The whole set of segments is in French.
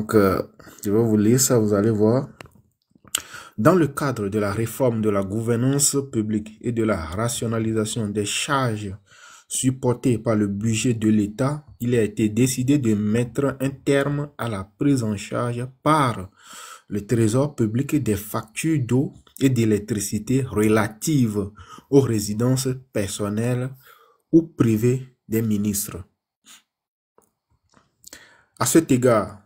Donc, je vais vous lire ça, vous allez voir. Dans le cadre de la réforme de la gouvernance publique et de la rationalisation des charges supportées par le budget de l'État, il a été décidé de mettre un terme à la prise en charge par le Trésor public des factures d'eau et d'électricité relatives aux résidences personnelles ou privées des ministres. À cet égard,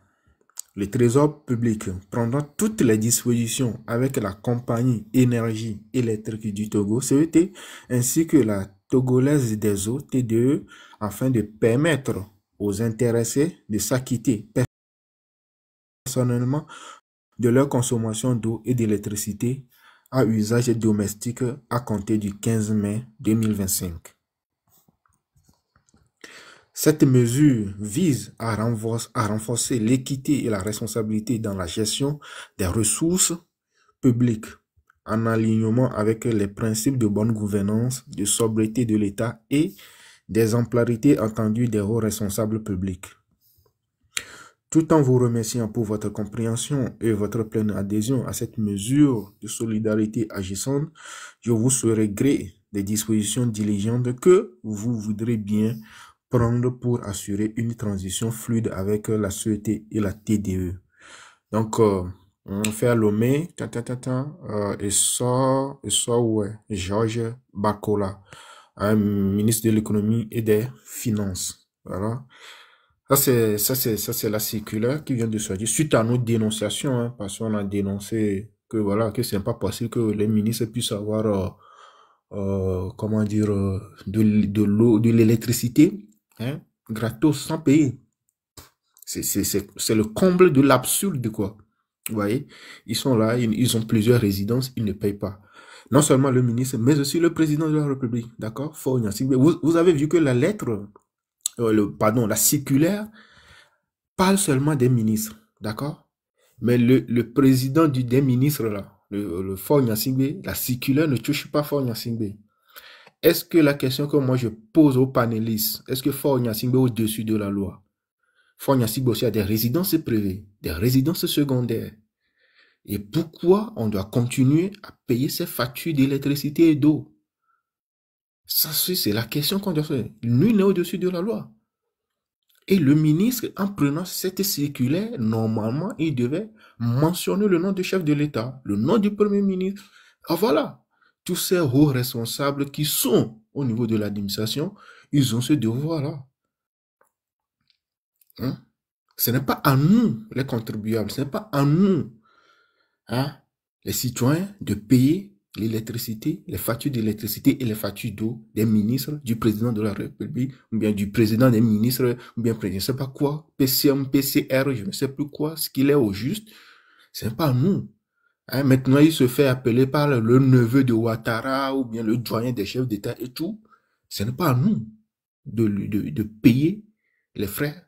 le Trésor public prendra toutes les dispositions avec la compagnie Énergie électrique du Togo, CET, ainsi que la Togolaise des eaux, TDE, afin de permettre aux intéressés de s'acquitter personnellement de leur consommation d'eau et d'électricité à usage domestique à compter du 15 mai 2025. Cette mesure vise à renforcer l'équité et la responsabilité dans la gestion des ressources publiques, en alignement avec les principes de bonne gouvernance, de sobriété de l'État et des exemplarités attendues des hauts responsables publics. Tout en vous remerciant pour votre compréhension et votre pleine adhésion à cette mesure de solidarité agissante, je vous serai gré des dispositions diligentes que vous voudrez bien prendre pour assurer une transition fluide avec la CET et la TDE. Donc, on fait à Lomé, et ça, ouais, Georges Bakola, ministre de l'économie et des finances. Voilà. Ça, c'est la circulaire qui vient de sortir suite à nos dénonciations, hein, parce qu'on a dénoncé que voilà, que c'est pas possible que les ministres puissent avoir, comment dire, de l'eau, de l'électricité, hein, gratos, sans payer. C'est le comble de l'absurde, quoi. Vous voyez, ils sont là, ils ont plusieurs résidences, ils ne payent pas. Non seulement le ministre, mais aussi le président de la République, d'accord? Vous avez vu que la lettre, la circulaire parle seulement des ministres, d'accord? Mais le président des ministres, là, le Faure Gnassingbé, la circulaire ne touche pas Faure Gnassingbé. Est-ce que la question que moi je pose aux panélistes, est-ce que Faure Gnassingbé est au-dessus de la loi? Faure Gnassingbé aussi a des résidences privées, des résidences secondaires. Et pourquoi on doit continuer à payer ces factures d'électricité et d'eau? Ça, c'est la question qu'on doit faire. Nul n'est au-dessus de la loi. Et le ministre, en prenant cette circulaire, normalement, il devait mentionner le nom du chef de l'État, le nom du premier ministre. Ah, voilà. Tous ces hauts responsables qui sont au niveau de l'administration, ils ont ce devoir-là. Hein? Ce n'est pas à nous, les contribuables, ce n'est pas à nous, hein, les citoyens, de payer l'électricité, les factures d'électricité et les factures d'eau des ministres, du président de la République, ou bien du président des ministres, ou bien je ne sais pas quoi, PCM, PCR, je ne sais plus quoi, ce qu'il est au juste, ce n'est pas à nous. Hein, maintenant, il se fait appeler par le neveu de Ouattara, ou bien le doyen des chefs d'État et tout. Ce n'est pas à nous de payer les frais,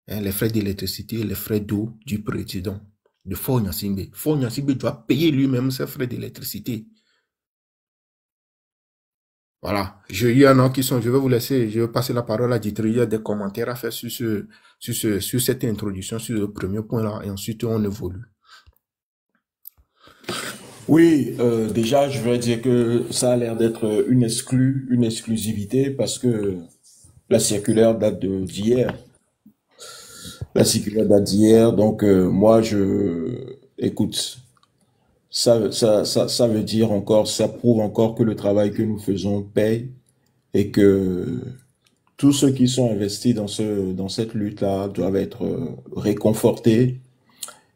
hein, les frais d'électricité, les frais d'eau du président de Faure Gnassingbé. Faure Gnassingbé doit payer lui-même ses frais d'électricité. Voilà. Il y en a qui sont, je vais vous laisser, je vais passer la parole à Dietrich. Il y a des commentaires à faire sur cette introduction, sur le premier point là, et ensuite on évolue. Oui, déjà, je veux dire que ça a l'air d'être une exclusivité parce que la circulaire date d'hier. La circulaire date d'hier, donc écoute, ça veut dire encore, ça prouve encore que le travail que nous faisons paye et que tous ceux qui sont investis dans cette lutte-là doivent être réconfortés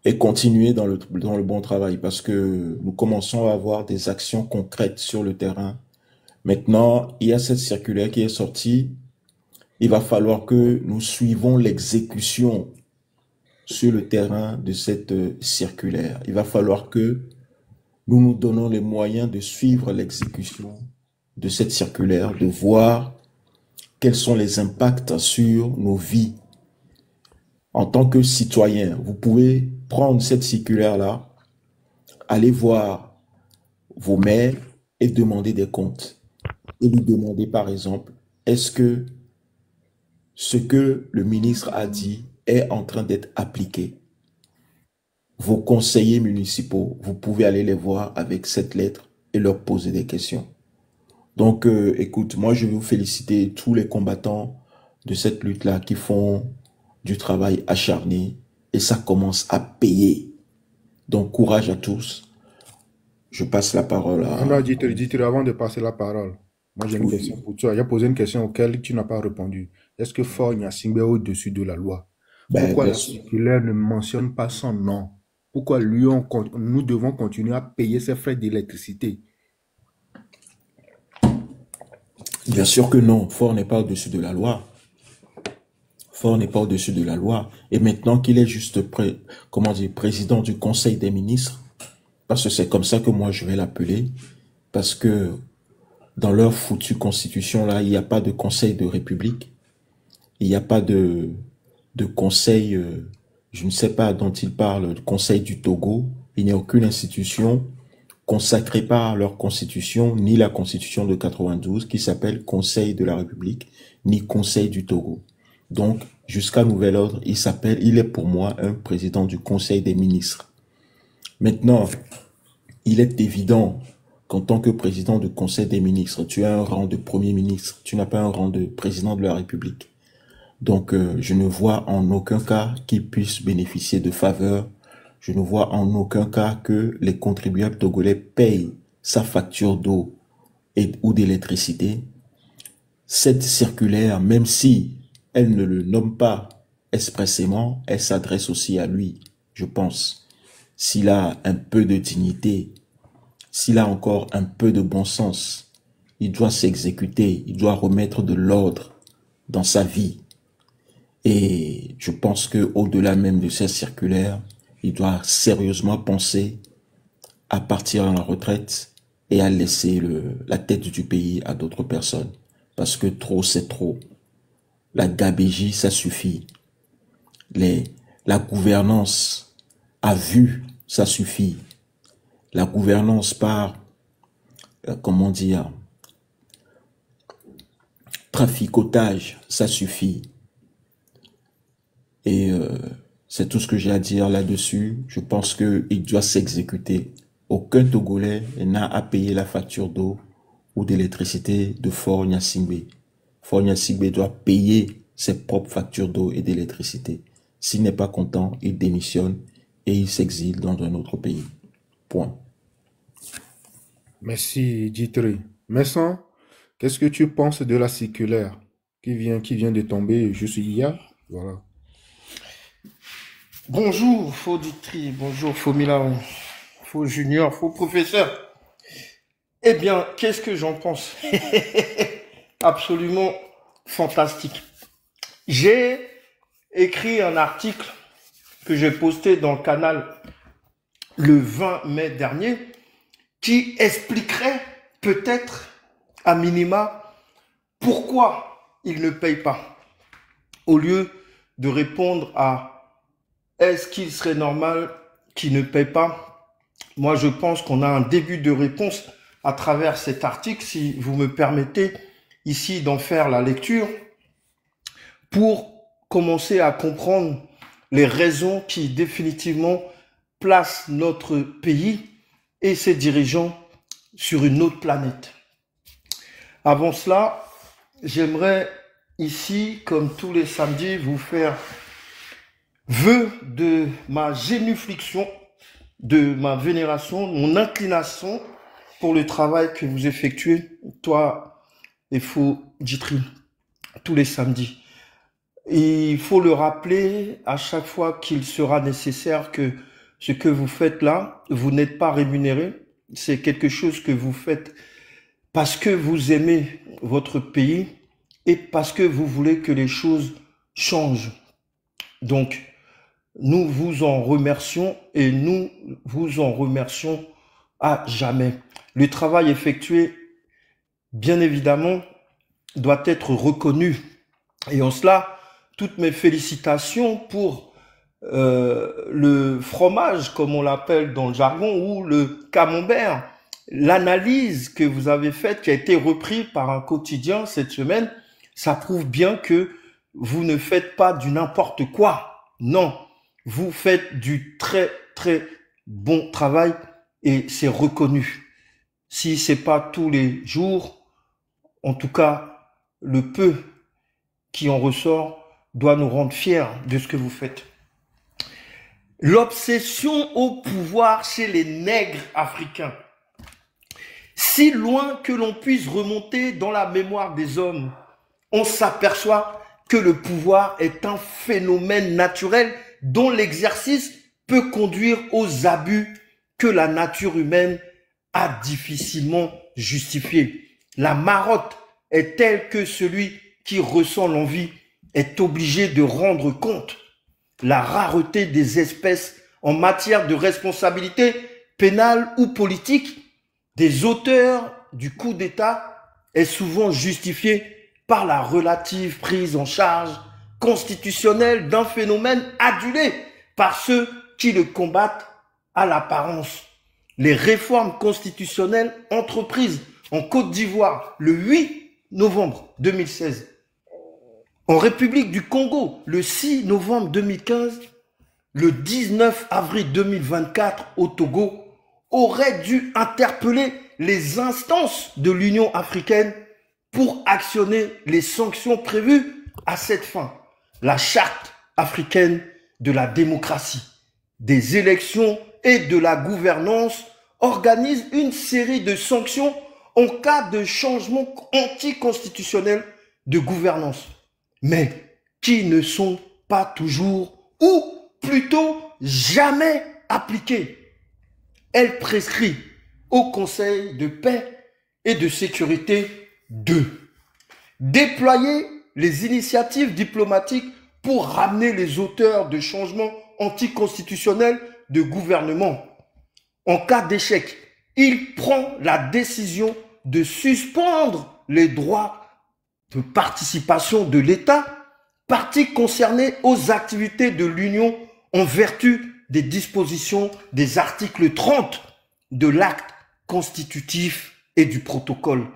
et continuer dans le bon travail parce que nous commençons à avoir des actions concrètes sur le terrain. Maintenant, il y a cette circulaire qui est sortie. Il va falloir que nous suivons l'exécution sur le terrain de cette circulaire. Il va falloir que nous nous donnons les moyens de suivre l'exécution de cette circulaire, de voir quels sont les impacts sur nos vies. En tant que citoyen, vous pouvez prendre cette circulaire-là, aller voir vos maires et demander des comptes. Et lui demander, par exemple, est-ce que ce que le ministre a dit est en train d'être appliqué? vos conseillers municipaux, vous pouvez aller les voir avec cette lettre et leur poser des questions. Donc, écoute, moi, je veux vous féliciter tous les combattants de cette lutte-là qui font du travail acharné et ça commence à payer. Donc, courage à tous. Je passe la parole à... Non, dites-le avant de passer la parole. Moi, j'ai une question Oui, pour toi. J'ai posé une question auquel tu n'as pas répondu. Est-ce que Faure Gnassingbé est au-dessus de la loi? ben, Pourquoi bien la sûr. circulaire ne mentionne pas son nom? Pourquoi nous devons continuer à payer ses frais d'électricité? Bien sûr que non, Fort n'est pas au-dessus de la loi. Fort n'est pas au-dessus de la loi. Et maintenant qu'il est juste comment dire, président du Conseil des ministres, parce que c'est comme ça que moi je vais l'appeler, parce que dans leur foutue constitution là, il n'y a pas de Conseil de République, il n'y a pas de Conseil, je ne sais pas dont ils parlent, le Conseil du Togo, il n'y a aucune institution consacrée par leur constitution, ni la constitution de 92 qui s'appelle Conseil de la République, ni Conseil du Togo. Donc, jusqu'à nouvel ordre, il est pour moi un président du Conseil des ministres. Maintenant, il est évident qu'en tant que président du Conseil des ministres, tu as un rang de Premier ministre, tu n'as pas un rang de président de la République. Donc, je ne vois en aucun cas qu'il puisse bénéficier de faveurs. Je ne vois en aucun cas que les contribuables togolais payent sa facture d'eau ou d'électricité. Cette circulaire, même si elle ne le nomme pas expressément, elle s'adresse aussi à lui, je pense. S'il a un peu de dignité, s'il a encore un peu de bon sens, il doit s'exécuter, il doit remettre de l'ordre dans sa vie. Et je pense que au-delà même de cette circulaire, il doit sérieusement penser à partir à la retraite et à laisser la tête du pays à d'autres personnes. Parce que trop, c'est trop. La gabégie, ça suffit. La gouvernance à vue, ça suffit. La gouvernance par, comment dire, traficotage, ça suffit. Et c'est tout ce que j'ai à dire là-dessus. Je pense qu'il doit s'exécuter. Aucun Togolais n'a à payer la facture d'eau ou d'électricité de Fort Gnassingbé. Fort Gnassingbé doit payer ses propres factures d'eau et d'électricité. S'il n'est pas content, il démissionne et il s'exile dans un autre pays. Point. Merci, Ditri. Messan, qu'est-ce que tu penses de la circulaire qui vient de tomber juste hier? Voilà. Bonjour, faux Ditri, bonjour, faux Milan, faux Junior, faux professeur. Eh bien, qu'est-ce que j'en pense? Absolument fantastique. J'ai écrit un article que j'ai posté dans le canal le 20 mai dernier qui expliquerait peut-être à minima pourquoi il ne paye pas. Au lieu de répondre à est-ce qu'il serait normal qu'il ne paye pas? Moi, je pense qu'on a un début de réponse à travers cet article, si vous me permettez ici d'en faire la lecture, pour commencer à comprendre les raisons qui définitivement placent notre pays et ses dirigeants sur une autre planète. Avant cela, j'aimerais ici, comme tous les samedis, vous faire vœu de ma génuflexion, de ma vénération, mon inclination pour le travail que vous effectuez, toi et Faux Ditri, tous les samedis. Et il faut le rappeler à chaque fois qu'il sera nécessaire que ce que vous faites là, vous n'êtes pas rémunéré. C'est quelque chose que vous faites parce que vous aimez votre pays et parce que vous voulez que les choses changent. Donc, nous vous en remercions et nous vous en remercions à jamais. Le travail effectué, bien évidemment, doit être reconnu. Et en cela, toutes mes félicitations pour le fromage, comme on l'appelle dans le jargon, ou le camembert. L'analyse que vous avez faite, qui a été reprise par un quotidien cette semaine, ça prouve bien que vous ne faites pas du n'importe quoi. Non, vous faites du très très bon travail et c'est reconnu. Si c'est pas tous les jours, en tout cas, le peu qui en ressort doit nous rendre fiers de ce que vous faites. L'obsession au pouvoir chez les nègres africains. Si loin que l'on puisse remonter dans la mémoire des hommes, on s'aperçoit que le pouvoir est un phénomène naturel dont l'exercice peut conduire aux abus que la nature humaine a difficilement justifiés. La marotte est telle que celui qui ressent l'envie est obligé de rendre compte. La rareté des espèces en matière de responsabilité pénale ou politique des auteurs du coup d'État est souvent justifiée par la relative prise en charge constitutionnelle d'un phénomène adulé par ceux qui le combattent à l'apparence. Les réformes constitutionnelles entreprises en Côte d'Ivoire le 8 novembre 2016, en République du Congo le 6 novembre 2015, le 19 avril 2024 au Togo, auraient dû interpeller les instances de l'Union africaine pour actionner les sanctions prévues à cette fin. La Charte africaine de la démocratie, des élections et de la gouvernance organise une série de sanctions en cas de changement anticonstitutionnel de gouvernance, mais qui ne sont pas toujours ou plutôt jamais appliquées. Elle prescrit au Conseil de paix et de sécurité de déployer les initiatives diplomatiques pour ramener les auteurs de changements anticonstitutionnels de gouvernement. En cas d'échec, il prend la décision de suspendre les droits de participation de l'État, partie concernée aux activités de l'Union en vertu des dispositions des articles 30 de l'acte constitutif et du protocole.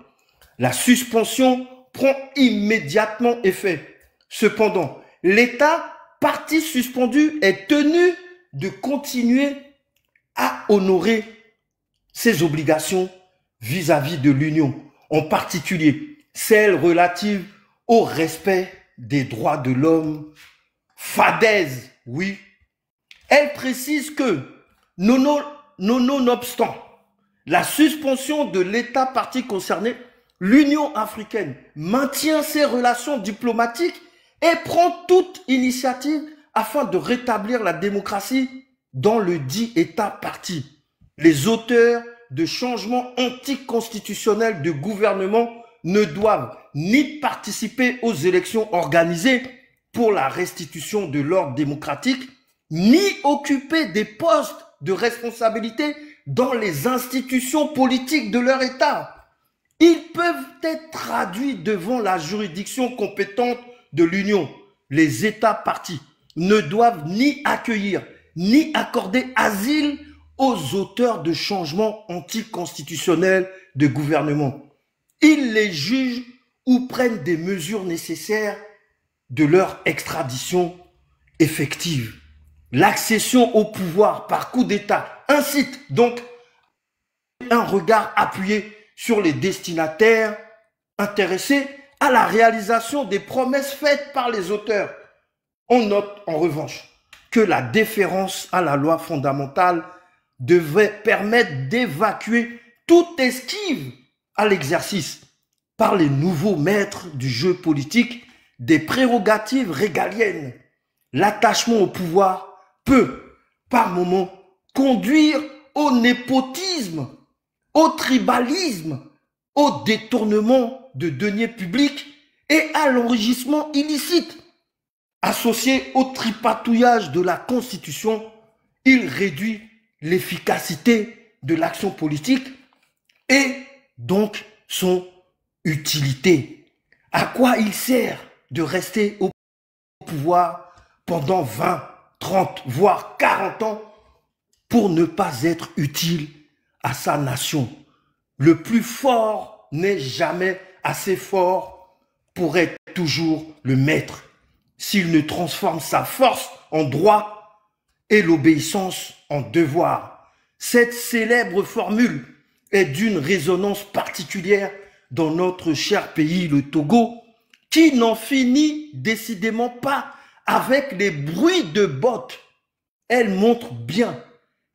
La suspension prend immédiatement effet. Cependant, l'État, partie suspendue, est tenu de continuer à honorer ses obligations vis-à-vis de l'Union, en particulier celles relatives au respect des droits de l'homme. Fadaise, oui. Elle précise que, nonobstant la suspension de l'État partie concerné, l'Union africaine maintient ses relations diplomatiques et prend toute initiative afin de rétablir la démocratie dans le dit État partie. Les auteurs de changements anticonstitutionnels de gouvernement ne doivent ni participer aux élections organisées pour la restitution de l'ordre démocratique, ni occuper des postes de responsabilité dans les institutions politiques de leur État. Ils peuvent être traduits devant la juridiction compétente de l'Union. Les États partis ne doivent ni accueillir, ni accorder asile aux auteurs de changements anticonstitutionnels de gouvernement. Ils les jugent ou prennent des mesures nécessaires de leur extradition effective. L'accession au pouvoir par coup d'État incite donc un regard appuyé sur les destinataires intéressés à la réalisation des promesses faites par les auteurs. On note en revanche que la déférence à la loi fondamentale devait permettre d'évacuer toute esquive à l'exercice par les nouveaux maîtres du jeu politique des prérogatives régaliennes. L'attachement au pouvoir peut, par moments, conduire au népotisme, au tribalisme, au détournement de deniers publics et à l'enrichissement illicite. Associé au tripatouillage de la Constitution, il réduit l'efficacité de l'action politique et donc son utilité. À quoi il sert de rester au pouvoir pendant 20, 30, voire 40 ans pour ne pas être utile à sa nation? Le plus fort n'est jamais assez fort pour être toujours le maître. S'il ne transforme sa force en droit, et l'obéissance en devoir. Cette célèbre formule est d'une résonance particulière dans notre cher pays, le Togo, qui n'en finit décidément pas avec les bruits de bottes. Elle montre bien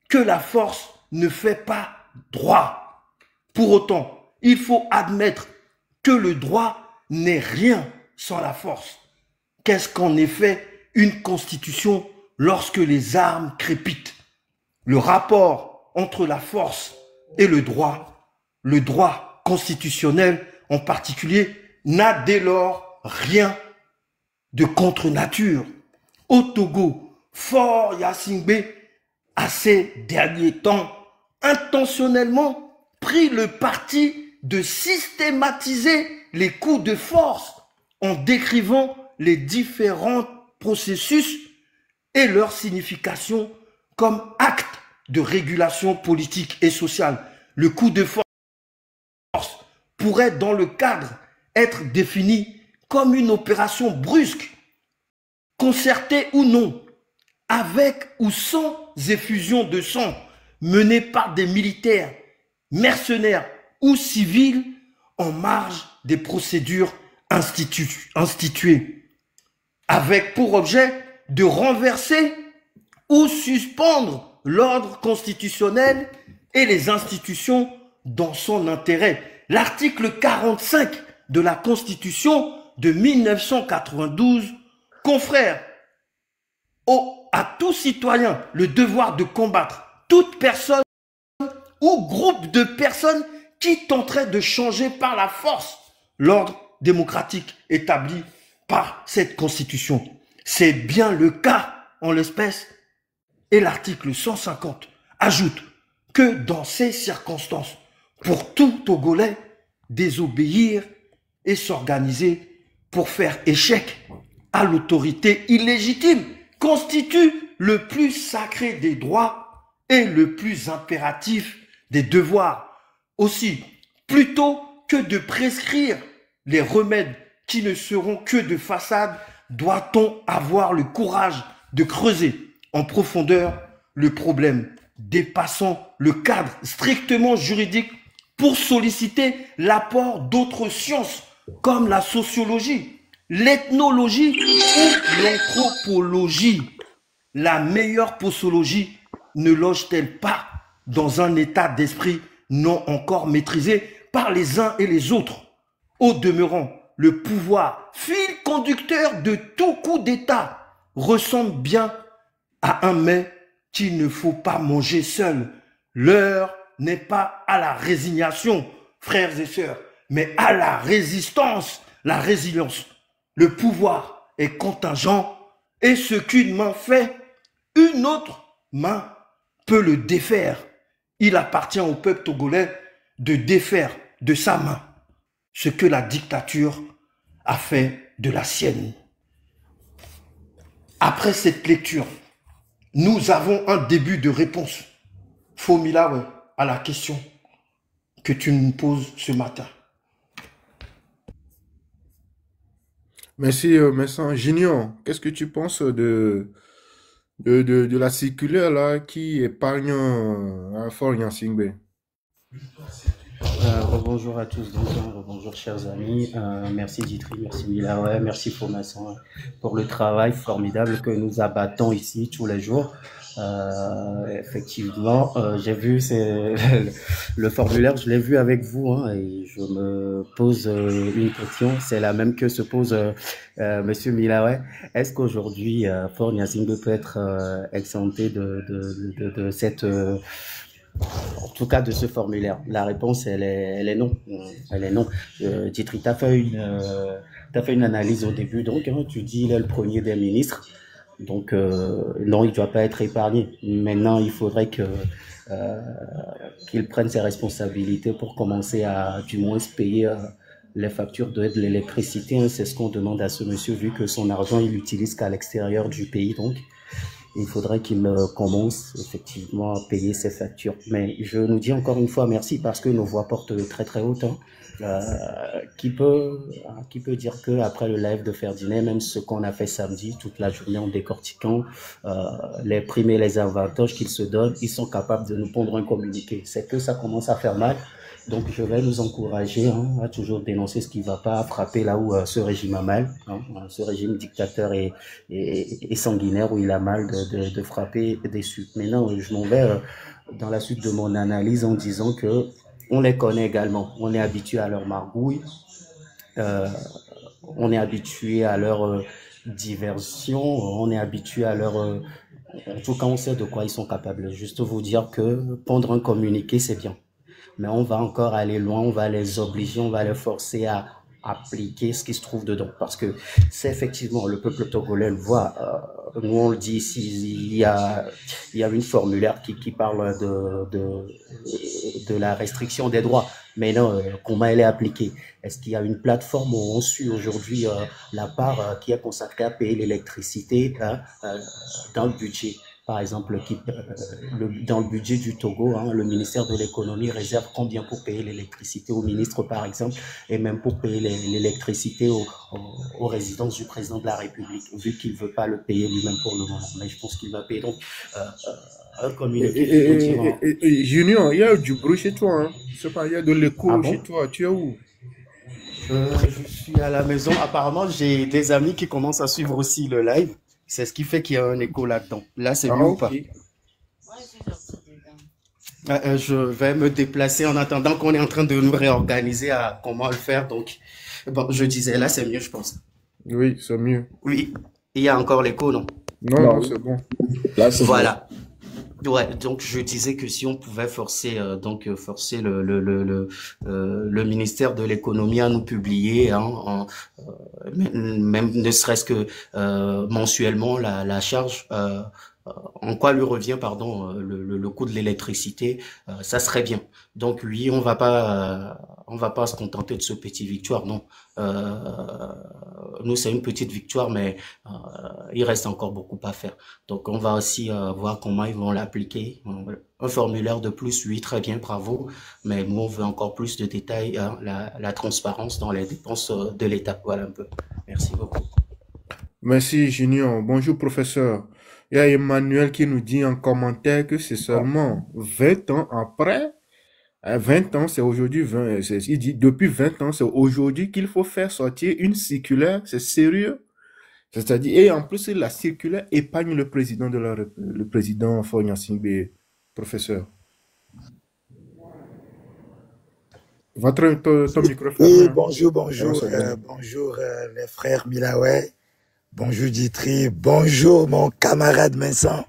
que la force ne fait pas droit. Pour autant, il faut admettre que le droit n'est rien sans la force. Qu'est-ce qu'en effet une constitution lorsque les armes crépitent? Le rapport entre la force et le droit constitutionnel en particulier, n'a dès lors rien de contre-nature. Au Togo, Faure Gnassingbé a ces derniers temps intentionnellement pris le parti de systématiser les coups de force en décrivant les différents processus et leur signification comme acte de régulation politique et sociale. Le coup de force pourrait, dans le cadre, être défini comme une opération brusque, concertée ou non, avec ou sans effusion de sang, menée par des militaires, mercenaires ou civils en marge des procédures instituées, avec pour objet de renverser ou suspendre l'ordre constitutionnel et les institutions dans son intérêt. L'article 45 de la Constitution de 1992 confère à tout citoyen le devoir de combattre toute personne ou groupe de personnes qui tenteraient de changer par la force l'ordre démocratique établi par cette Constitution. C'est bien le cas en l'espèce, et l'article 150 ajoute que dans ces circonstances, pour tout Togolais, désobéir et s'organiser pour faire échec à l'autorité illégitime constitue le plus sacré des droits et le plus impératif des devoirs. Aussi, plutôt que de prescrire les remèdes qui ne seront que de façade, doit-on avoir le courage de creuser en profondeur le problème, dépassant le cadre strictement juridique pour solliciter l'apport d'autres sciences comme la sociologie, l'ethnologie ou l'anthropologie. La meilleure posologie ne loge-t-elle pas dans un état d'esprit non encore maîtrisé par les uns et les autres? Au demeurant, le pouvoir, fil conducteur de tout coup d'État, ressemble bien à un mets qu'il ne faut pas manger seul. L'heure n'est pas à la résignation, frères et sœurs, mais à la résistance, la résilience. Le pouvoir est contingent et ce qu'une main fait, une autre main peut le défaire. Il appartient au peuple togolais de défaire de sa main ce que la dictature a fait de la sienne. Après cette lecture, nous avons un début de réponse, Fomila, à la question que tu nous poses ce matin. Merci, Vincent. Junior, qu'est-ce que tu penses de la circulaire là qui épargne Faure Gnassingbé? Bonjour à tous, bonjour chers amis, merci Ditri, merci Milawe, merci Fomasson pour le travail formidable que nous abattons ici tous les jours. Effectivement, j'ai vu le formulaire, je l'ai vu avec vous, hein, et je me pose une question, c'est la même que se pose Monsieur Milawe. Est-ce qu'aujourd'hui Faure Gnassingbé peut être exempté de cette en tout cas de ce formulaire? La réponse, elle est non. Elle est non. Ditri, tu as fait une analyse au début, donc hein, tu dis il est le premier des ministres, donc non, il ne doit pas être épargné. Maintenant, il faudrait qu'il prenne ses responsabilités pour commencer à du moins payer les factures de l'électricité. Hein. C'est ce qu'on demande à ce monsieur, vu que son argent, il l'utilise qu'à l'extérieur du pays, donc. il faudrait qu'il commence effectivement à payer ses factures. Mais je nous dis encore une fois merci parce que nos voix portent très très haut. Hein. Qui peut dire que après le live de Ferdinand, même ce qu'on a fait samedi, toute la journée en décortiquant les primes et les avantages qu'ils se donnent, ils sont capables de nous pondre un communiqué. C'est que ça commence à faire mal. Donc je vais nous encourager à toujours dénoncer ce qui ne va pas, à frapper là où ce régime a mal, ce régime dictateur et sanguinaire où il a mal de frapper dessus. Maintenant, je m'en vais dans la suite de mon analyse en disant que on les connaît également. On est habitué à leur margouille, on est habitué à leur diversion, on est habitué à leur... en tout cas, on sait de quoi ils sont capables. Juste vous dire que pondre un communiqué, c'est bien. Mais on va encore aller loin, on va les obliger, on va les forcer à appliquer ce qui se trouve dedans. Parce que c'est effectivement, le peuple togolais le voit. Nous, on le dit ici, il y a une formulaire qui parle de la restriction des droits. Mais non, comment elle est appliquée? Est-ce qu'il y a une plateforme où on suit aujourd'hui la part qui est consacrée à payer l'électricité dans le budget? Par exemple, dans le budget du Togo, le ministère de l'économie réserve combien pour payer l'électricité au ministre, par exemple, et même pour payer l'électricité aux résidences du président de la République, vu qu'il ne veut pas le payer lui-même pour le moment. Mais je pense qu'il va payer. Donc, un communiqué. Junior, il y a du bruit chez toi. Hein. Je sais pas, il y a de l'écho chez toi. Tu es où? Je suis à la maison. Apparemment, j'ai des amis qui commencent à suivre aussi le live. C'est ce qui fait qu'il y a un écho là-dedans. Là, c'est mieux ou pas? Je vais me déplacer en attendant qu'on est en train de nous réorganiser à comment le faire. Donc, bon, je disais, là, c'est mieux, je pense. Oui, c'est mieux. Oui. Il y a encore l'écho, non? Non, c'est bon. Là, c'est voilà. Ouais, donc je disais que si on pouvait forcer le ministère de l'économie à nous publier, même ne serait-ce que mensuellement la charge, en quoi lui revient le coût de l'électricité, ça serait bien. Donc oui, on va pas se contenter de ce petit victoire, non. Nous c'est une petite victoire, mais il reste encore beaucoup à faire. Donc on va aussi voir comment ils vont l'appliquer. Un formulaire de plus, oui, très bien, bravo. Mais nous on veut encore plus de détails, la transparence dans les dépenses de l'État. Voilà un peu. Merci beaucoup. Merci Junior. Bonjour professeur. Il y a Emmanuel qui nous dit en commentaire que c'est seulement 20 ans après. 20 ans, c'est aujourd'hui, il dit depuis 20 ans, c'est aujourd'hui qu'il faut faire sortir une circulaire, c'est sérieux. C'est-à-dire, et en plus, la circulaire épargne le président le président Faure Gnassingbé, professeur. Ton microphone. Oui, bonjour, bonjour les frères Milawe, bonjour Ditri, bonjour mon camarade Vincent,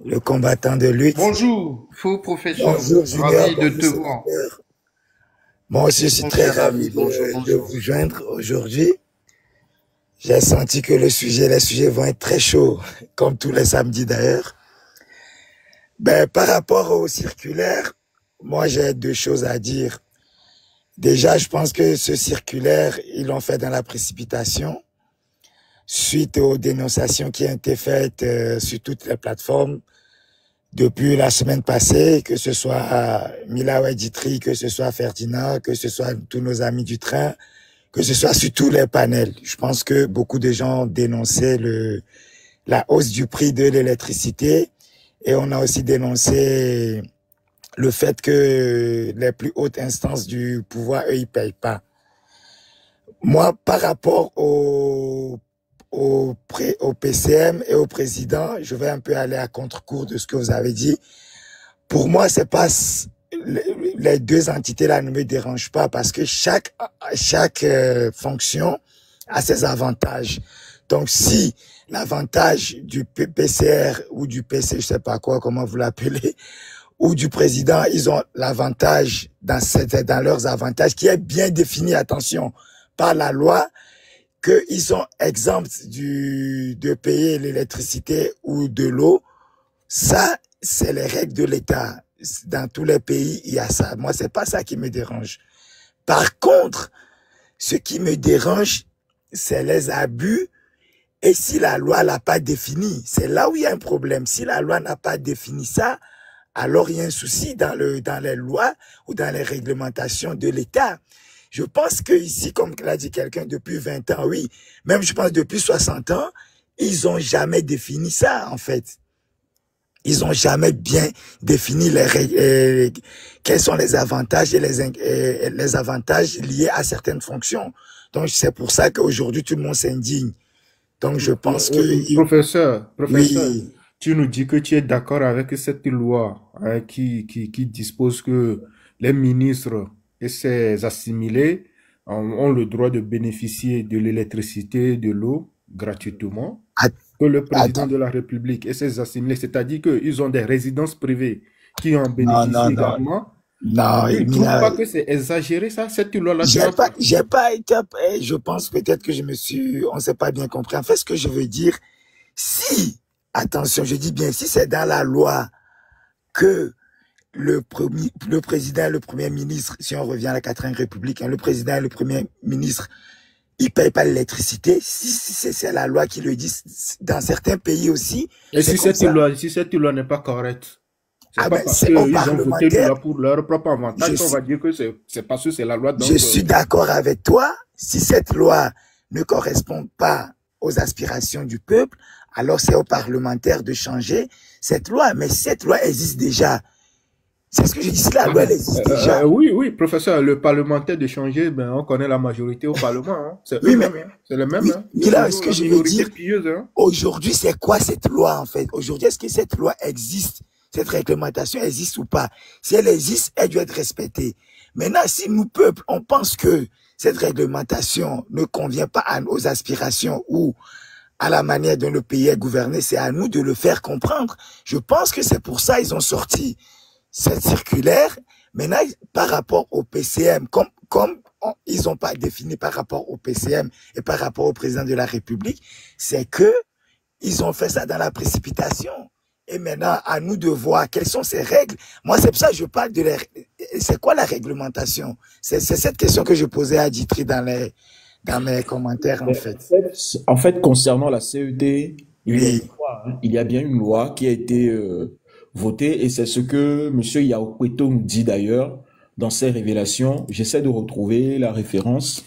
le combattant de lutte. Bonjour, faux professeur. Bonjour Junior, ravi de te voir. Moi aussi, je suis très ravi de vous joindre aujourd'hui. J'ai senti que les sujets vont être très chauds, comme tous les samedis d'ailleurs. Par rapport au circulaire, moi j'ai deux choses à dire. Déjà, je pense que ce circulaire, ils l'ont fait dans la précipitation, suite aux dénonciations qui ont été faites sur toutes les plateformes depuis la semaine passée, que ce soit Milawe Ditri, que ce soit Ferdinand, que ce soit tous nos amis du train, que ce soit sur tous les panels. Je pense que beaucoup de gens dénonçaient la hausse du prix de l'électricité et on a aussi dénoncé le fait que les plus hautes instances du pouvoir, eux, ils payent pas. Moi, par rapport au PCM et au président, je vais un peu aller à contre-cours de ce que vous avez dit. Pour moi, c'est pas les deux entités-là ne me dérangent pas parce que chaque fonction a ses avantages. Donc, si l'avantage du PCR ou du PC, je sais pas quoi, comment vous l'appelez, ou du président, ils ont l'avantage dans leurs avantages qui est bien défini, attention, par la loi, qu'ils sont exempts de payer l'électricité ou de l'eau. Ça, c'est les règles de l'État. Dans tous les pays, il y a ça. Moi, c'est pas ça qui me dérange. Par contre, ce qui me dérange, c'est les abus Et si la loi l'a pas défini, c'est là où il y a un problème. Si la loi n'a pas défini ça, alors il y a un souci dans les lois ou dans les réglementations de l'État. Je pense que ici, comme l'a dit quelqu'un, depuis 20 ans, oui, même je pense depuis 60 ans, ils ont jamais défini ça, en fait. Ils ont jamais bien défini quels sont les avantages et les avantages liés à certaines fonctions. Donc, c'est pour ça qu'aujourd'hui, tout le monde s'indigne. Donc, je pense que, Professeur, oui, tu nous dis que tu es d'accord avec cette loi hein, qui dispose que les ministres et ses assimilés ont le droit de bénéficier de l'électricité, de l'eau gratuitement, at- que le président attends, de la République et ses assimilés, c'est-à-dire qu'ils ont des résidences privées qui en non, bénéficient non, non, également. non, Tu ne trouves pas que c'est exagéré ça, cette loi-là, tu l'as pas? j'ai pas été, je pense peut-être que on s'est pas bien compris. En fait, ce que je veux dire, si, attention, je dis bien, si c'est dans la loi que le président et le premier ministre, si on revient à la 4e République, hein, le président et le premier ministre, ils payent pas l'électricité. Si c'est la loi qui le dit, dans certains pays aussi, Et c'est comme ça. si cette loi n'est pas correcte, c'est Ah pas ben, parce c'est aux qu'ils ont voté parlementaires. là pour leur propre Je avantage qu'on suis, va dire que c'est parce que c'est la loi, je donc suis d'accord avec toi. Si cette loi ne correspond pas aux aspirations du peuple, alors c'est aux parlementaires de changer cette loi. Mais cette loi existe déjà. C'est ce que je dis. Si la loi, elle existe déjà. oui, oui, professeur, le parlementaire de changer, ben, on connaît la majorité au Parlement, hein. C'est Oui, mais, eux-mêmes, hein. C'est les mêmes, oui, hein. mais C'est là, ce que la je veux minorité dire, pieuse, hein. aujourd'hui, c'est quoi cette loi, en fait? Aujourd'hui, est-ce que cette loi existe? Cette réglementation existe ou pas? Si elle existe, elle doit être respectée. Maintenant, si nous, peuple, on pense que cette réglementation ne convient pas aux aspirations ou à la manière dont le pays est gouverné, c'est à nous de le faire comprendre. Je pense que c'est pour ça qu'ils ont sorti cette circulaire. Maintenant, par rapport au PCM, ils n'ont pas défini par rapport au PCM et par rapport au président de la République, c'est que ils ont fait ça dans la précipitation. Et maintenant, à nous de voir quelles sont ces règles. Moi, c'est pour ça que je parle c'est quoi la réglementation? C'est cette question que je posais à Ditri dans mes commentaires, en fait. En fait, concernant la CED, il y a une Oui. loi, hein. Il y a bien une loi qui a été votée et c'est ce que M. Yao Cueto nous dit d'ailleurs dans ses révélations. J'essaie de retrouver la référence.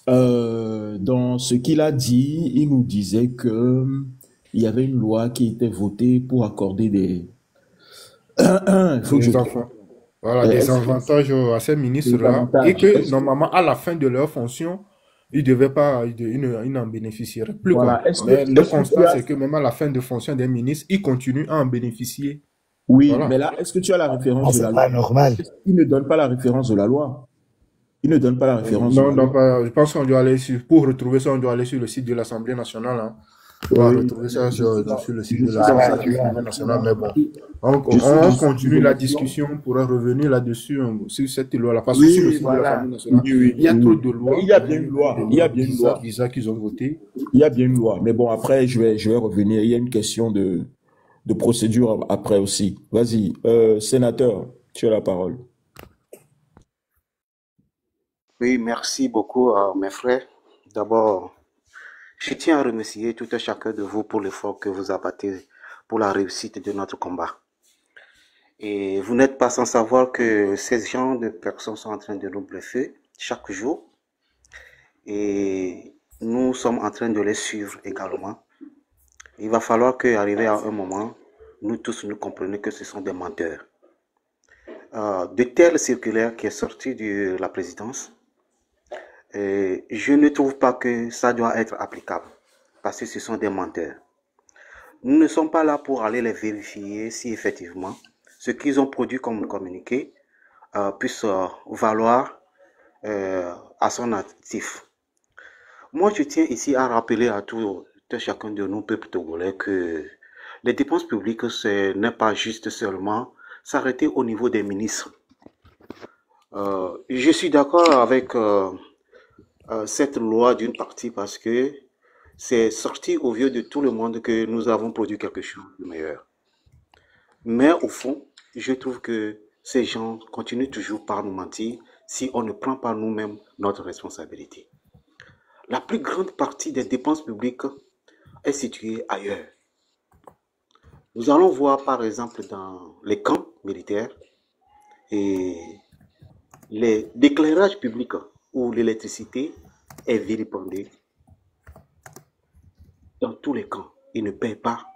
Dans ce qu'il a dit, il nous disait que il y avait une loi qui était votée pour accorder des... Il faut que je Des trouve. enfants. Voilà, des Est-ce que avantages à ces des ministres-là, et avantages? que normalement, à la fin de leur fonction, ils devaient pas, ils n'en bénéficieraient plus, quoi. Voilà. Mais le Est-ce que tu constat, as... c'est que même à la fin de fonction des ministres, ils continuent à en bénéficier. Oui, Voilà. mais là, est-ce que tu as la Ah, référence de la c'est loi? pas normal. Il ne donne pas la référence de la loi. Il ne donne pas la référence de Non, la non, loi. pas, je pense qu'on doit aller pour retrouver ça, on doit aller sur le site de l'Assemblée nationale, hein. On va Oui, retrouver ça sur le site je de suis en train l'Assemblée nationale, mais bon. je suis On dans continue une la émission. discussion, on pourra revenir là-dessus, sur cette loi-là. Parce que sur le Oui, site de voilà. l'Assemblée nationale, Oui, il y a oui, trop oui. de Mais il lois, y a bien une loi. des Il y a lois bien une loi. bizarres qu'ils ont votées. Il y a bien une loi. Mais bon, après, je vais revenir. Il y a une question de procédure après aussi. Vas-y, sénateur, tu as la parole. Oui, merci beaucoup à mes frères. D'abord, je tiens à remercier tout un chacun de vous pour l'effort que vous abattez pour la réussite de notre combat. Et vous n'êtes pas sans savoir que ces gens de personnes sont en train de nous bluffer chaque jour. Et nous sommes en train de les suivre également. Il va falloir qu'arrivé à un moment, nous tous nous comprenions que ce sont des menteurs. De telles circulaires qui est sorti de la présidence, je ne trouve pas que ça doit être applicable parce que ce sont des menteurs. Nous ne sommes pas là pour aller les vérifier si effectivement ce qu'ils ont produit comme communiqué puisse valoir à son actif. Moi, je tiens ici à rappeler à tout chacun de nous, peuple togolais, que les dépenses publiques, ce n'est pas juste seulement s'arrêter au niveau des ministres. Je suis d'accord avec cette loi d'une partie parce que c'est sorti au vieux de tout le monde que nous avons produit quelque chose de meilleur. Mais au fond, je trouve que ces gens continuent toujours par nous mentir si on ne prend pas nous-mêmes notre responsabilité. La plus grande partie des dépenses publiques est situé ailleurs. Nous allons voir par exemple dans les camps militaires et l'éclairage public où l'électricité est vilipendée. Dans tous les camps, ils ne paient pas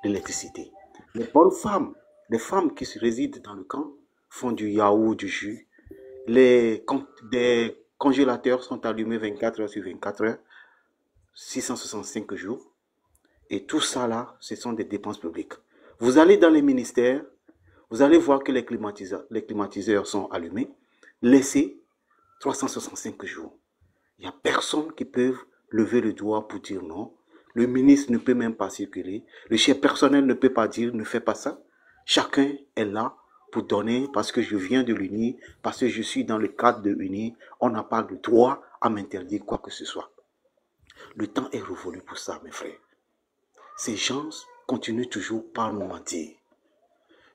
d'électricité. Les bonnes femmes, les femmes qui se résident dans le camp font du yaourt, du jus. Des congélateurs sont allumés 24 heures sur 24 heures, 665 jours. Et tout ça là, ce sont des dépenses publiques. Vous allez dans les ministères, vous allez voir que les climatiseurs sont allumés, laissés 365 jours. Il n'y a personne qui peut lever le doigt pour dire non. Le ministre ne peut même pas circuler. Le chef personnel ne peut pas dire ne fais pas ça. Chacun est là pour donner parce que je viens de l'UNI, parce que je suis dans le cadre de l'UNI. On n'a pas le droit à m'interdire quoi que ce soit. Le temps est révolu pour ça, mes frères. Ces gens continuent toujours par nous mentir.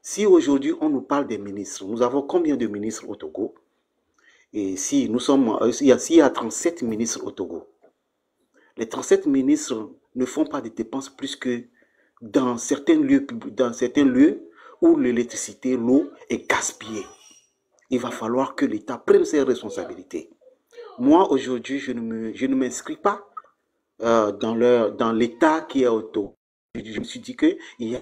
Si aujourd'hui on nous parle des ministres, nous avons combien de ministres au Togo? Et si nous sommes, s'il y a 37 ministres au Togo, les 37 ministres ne font pas de dépenses plus que dans certains lieux où l'électricité, l'eau est gaspillée. Il va falloir que l'État prenne ses responsabilités. Moi, aujourd'hui, je ne m'inscris pas dans l'État qui est au Togo. Je me suis dit qu'il n'y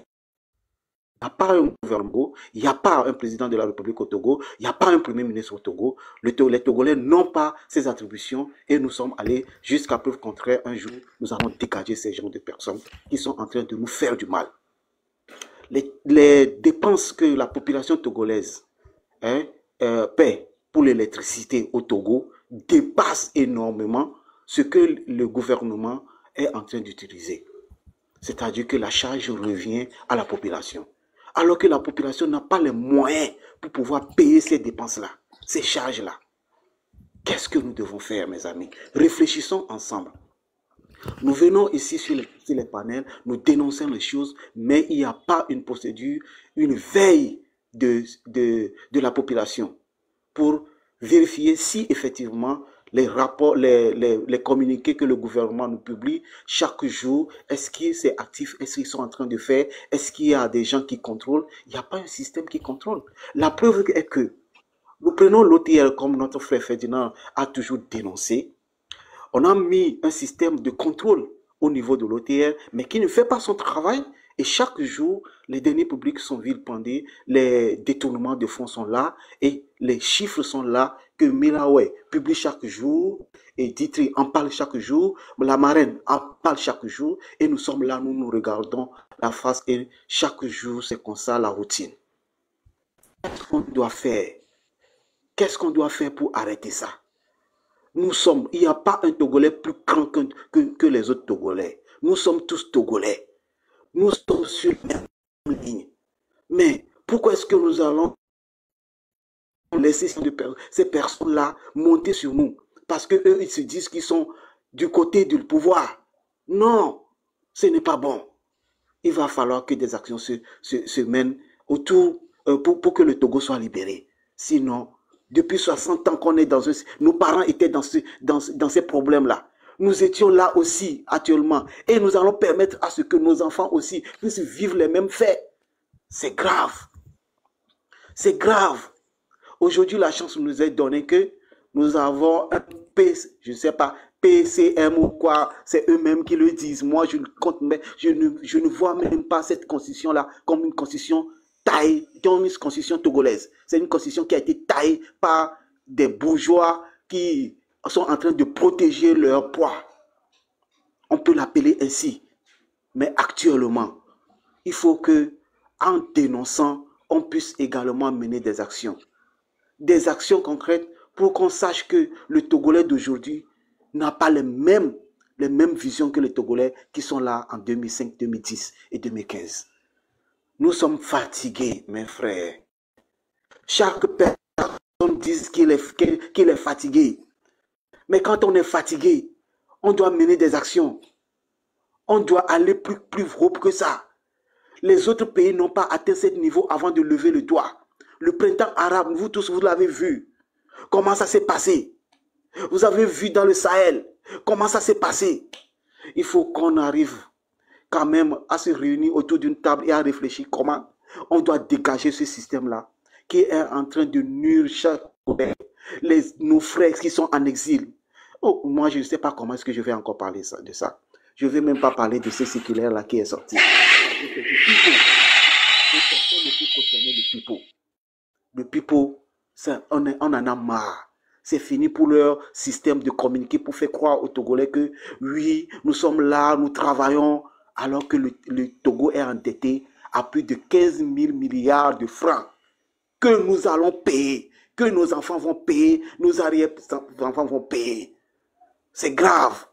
a pas un gouvernement, il n'y a pas un président de la République au Togo, il n'y a pas un premier ministre au Togo. Les Togolais n'ont pas ces attributions et nous sommes allés jusqu'à preuve contraire. Un jour, nous allons dégager ces gens de personnes qui sont en train de nous faire du mal. Les dépenses que la population togolaise paie pour l'électricité au Togo dépassent énormément ce que le gouvernement est en train d'utiliser. C'est-à-dire que la charge revient à la population. Alors que la population n'a pas les moyens pour pouvoir payer ces dépenses-là, ces charges-là. Qu'est-ce que nous devons faire, mes amis? Réfléchissons ensemble. Nous venons ici sur les panels, nous dénonçons les choses, mais il n'y a pas une procédure, une veille de la population pour vérifier si effectivement les rapports, les communiqués que le gouvernement nous publie chaque jour, est-ce que c'est actif, est-ce qu'ils sont en train de faire, est-ce qu'il y a des gens qui contrôlent? Il n'y a pas un système qui contrôle. La preuve est que nous prenons l'OTL comme notre frère Ferdinand a toujours dénoncé. On a mis un système de contrôle au niveau de l'OTL, mais qui ne fait pas son travail. Et chaque jour, les deniers publics sont vilipendés, les détournements de fonds sont là, et les chiffres sont là, que Milaway publie chaque jour, et Ditri en parle chaque jour, la marraine en parle chaque jour, et nous sommes là, nous regardons la face, et chaque jour, c'est comme ça la routine. Qu'est-ce qu'on doit faire? Qu'est-ce qu'on doit faire pour arrêter ça? Il n'y a pas un Togolais plus grand que les autres Togolais. Nous sommes tous Togolais. Nous sommes sur la même ligne. Mais pourquoi est-ce que nous allons laisser ces personnes-là monter sur nous? Parce qu'eux, ils se disent qu'ils sont du côté du pouvoir. Non, ce n'est pas bon. Il va falloir que des actions se mènent autour pour que le Togo soit libéré. Sinon, depuis 60 ans qu'on est dans nos parents étaient dans ces problèmes-là. Nous étions là aussi actuellement. Et nous allons permettre à ce que nos enfants aussi puissent vivre les mêmes faits. C'est grave. C'est grave. Aujourd'hui, la chance nous est donnée que nous avons un je ne sais pas, PCM ou quoi. C'est eux-mêmes qui le disent. Moi, je ne vois même pas cette constitution-là comme une constitution taillée, comme une constitution togolaise. C'est une constitution qui a été taillée par des bourgeois qui sont en train de protéger leur poids. On peut l'appeler ainsi. Mais actuellement, il faut que, en dénonçant, on puisse également mener des actions. Des actions concrètes pour qu'on sache que le Togolais d'aujourd'hui n'a pas les mêmes visions que les Togolais qui sont là en 2005, 2010 et 2015. Nous sommes fatigués, mes frères. Chaque personne dit qu'il est fatigué. Mais quand on est fatigué, on doit mener des actions. On doit aller plus haut que ça. Les autres pays n'ont pas atteint ce niveau avant de lever le doigt. Le printemps arabe, vous tous, vous l'avez vu. Comment ça s'est passé? Vous avez vu dans le Sahel comment ça s'est passé? Il faut qu'on arrive quand même à se réunir autour d'une table et à réfléchir comment on doit dégager ce système-là qui est en train de nuire chaque côté. Nos frères qui sont en exil. Oh, moi, je ne sais pas comment est-ce que je vais encore parler de ça. Je ne vais même pas parler de ce circulaire-là qui est sorti. Personne ne peut cautionner le people. Le people, on en a marre. C'est fini pour leur système de communiquer pour faire croire aux Togolais que oui, nous sommes là, nous travaillons, alors que le Togo est endetté à plus de 15 000 milliards de francs que nous allons payer, que nos enfants vont payer, nos arrière-enfants vont payer. C'est grave.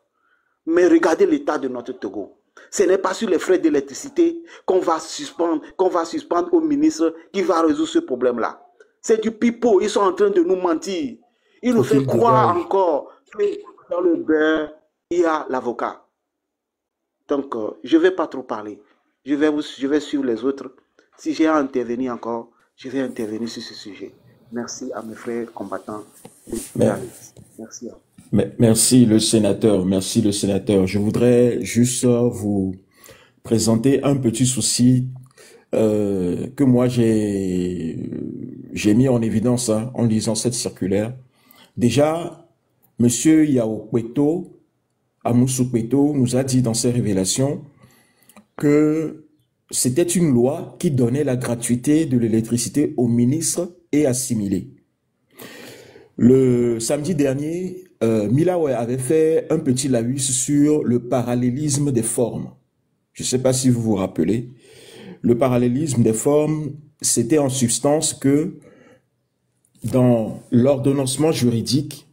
Mais regardez l'état de notre Togo. Ce n'est pas sur les frais d'électricité qu'on va suspendre au ministre qui va résoudre ce problème-là. C'est du pipeau. Ils sont en train de nous mentir. Ils nous font croire encore que dans le beurre, il y a l'avocat. Donc, je ne vais pas trop parler. Je vais suivre les autres. Si j'ai à intervenir encore, je vais intervenir sur ce sujet. Merci à mes frères combattants. Merci. Merci le sénateur. Merci le sénateur. Je voudrais juste vous présenter un petit souci que moi j'ai mis en évidence en lisant cette circulaire. Déjà, Monsieur Yao Kweto, Amoussou Kweto, nous a dit dans ses révélations que c'était une loi qui donnait la gratuité de l'électricité aux ministres et assimilés. Le samedi dernier, Milawe avait fait un petit laïus sur le parallélisme des formes. Je ne sais pas si vous vous rappelez. Le parallélisme des formes, c'était en substance que dans l'ordonnancement juridique,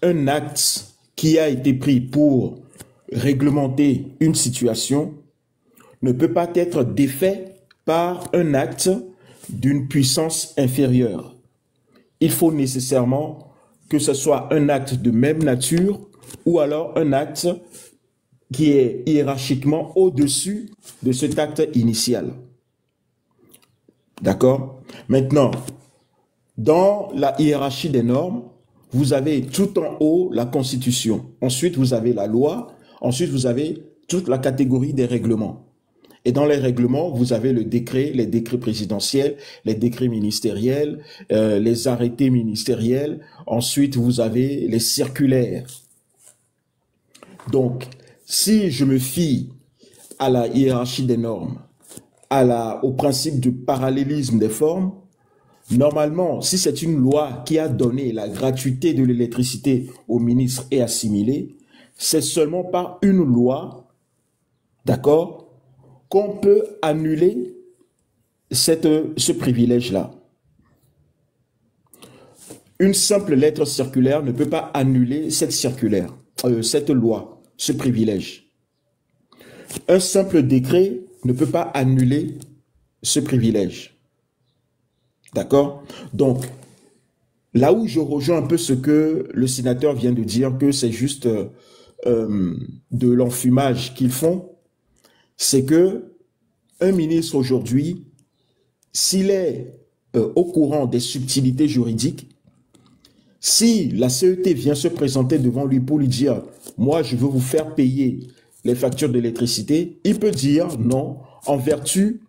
un acte qui a été pris pour réglementer une situation ne peut pas être défait par un acte d'une puissance inférieure. Il faut nécessairement que ce soit un acte de même nature ou alors un acte qui est hiérarchiquement au-dessus de cet acte initial. D'accord? Maintenant, dans la hiérarchie des normes, vous avez tout en haut la Constitution. Ensuite, vous avez la loi. Ensuite, vous avez toute la catégorie des règlements. Et dans les règlements, vous avez le décret, les décrets présidentiels, les décrets ministériels, les arrêtés ministériels. Ensuite, vous avez les circulaires. Donc, si je me fie à la hiérarchie des normes, au principe du parallélisme des formes, normalement, si c'est une loi qui a donné la gratuité de l'électricité aux ministres et assimilés, c'est seulement par une loi, d'accord, qu'on peut annuler ce privilège-là. Une simple lettre circulaire ne peut pas annuler cette loi, ce privilège. Un simple décret ne peut pas annuler ce privilège. D'accord? Donc, là où je rejoins un peu ce que le sénateur vient de dire, que c'est juste de l'enfumage qu'ils font, c'est que un ministre aujourd'hui, s'il est au courant des subtilités juridiques, si la CET vient se présenter devant lui pour lui dire « moi, je veux vous faire payer les factures d'électricité », il peut dire non, en vertu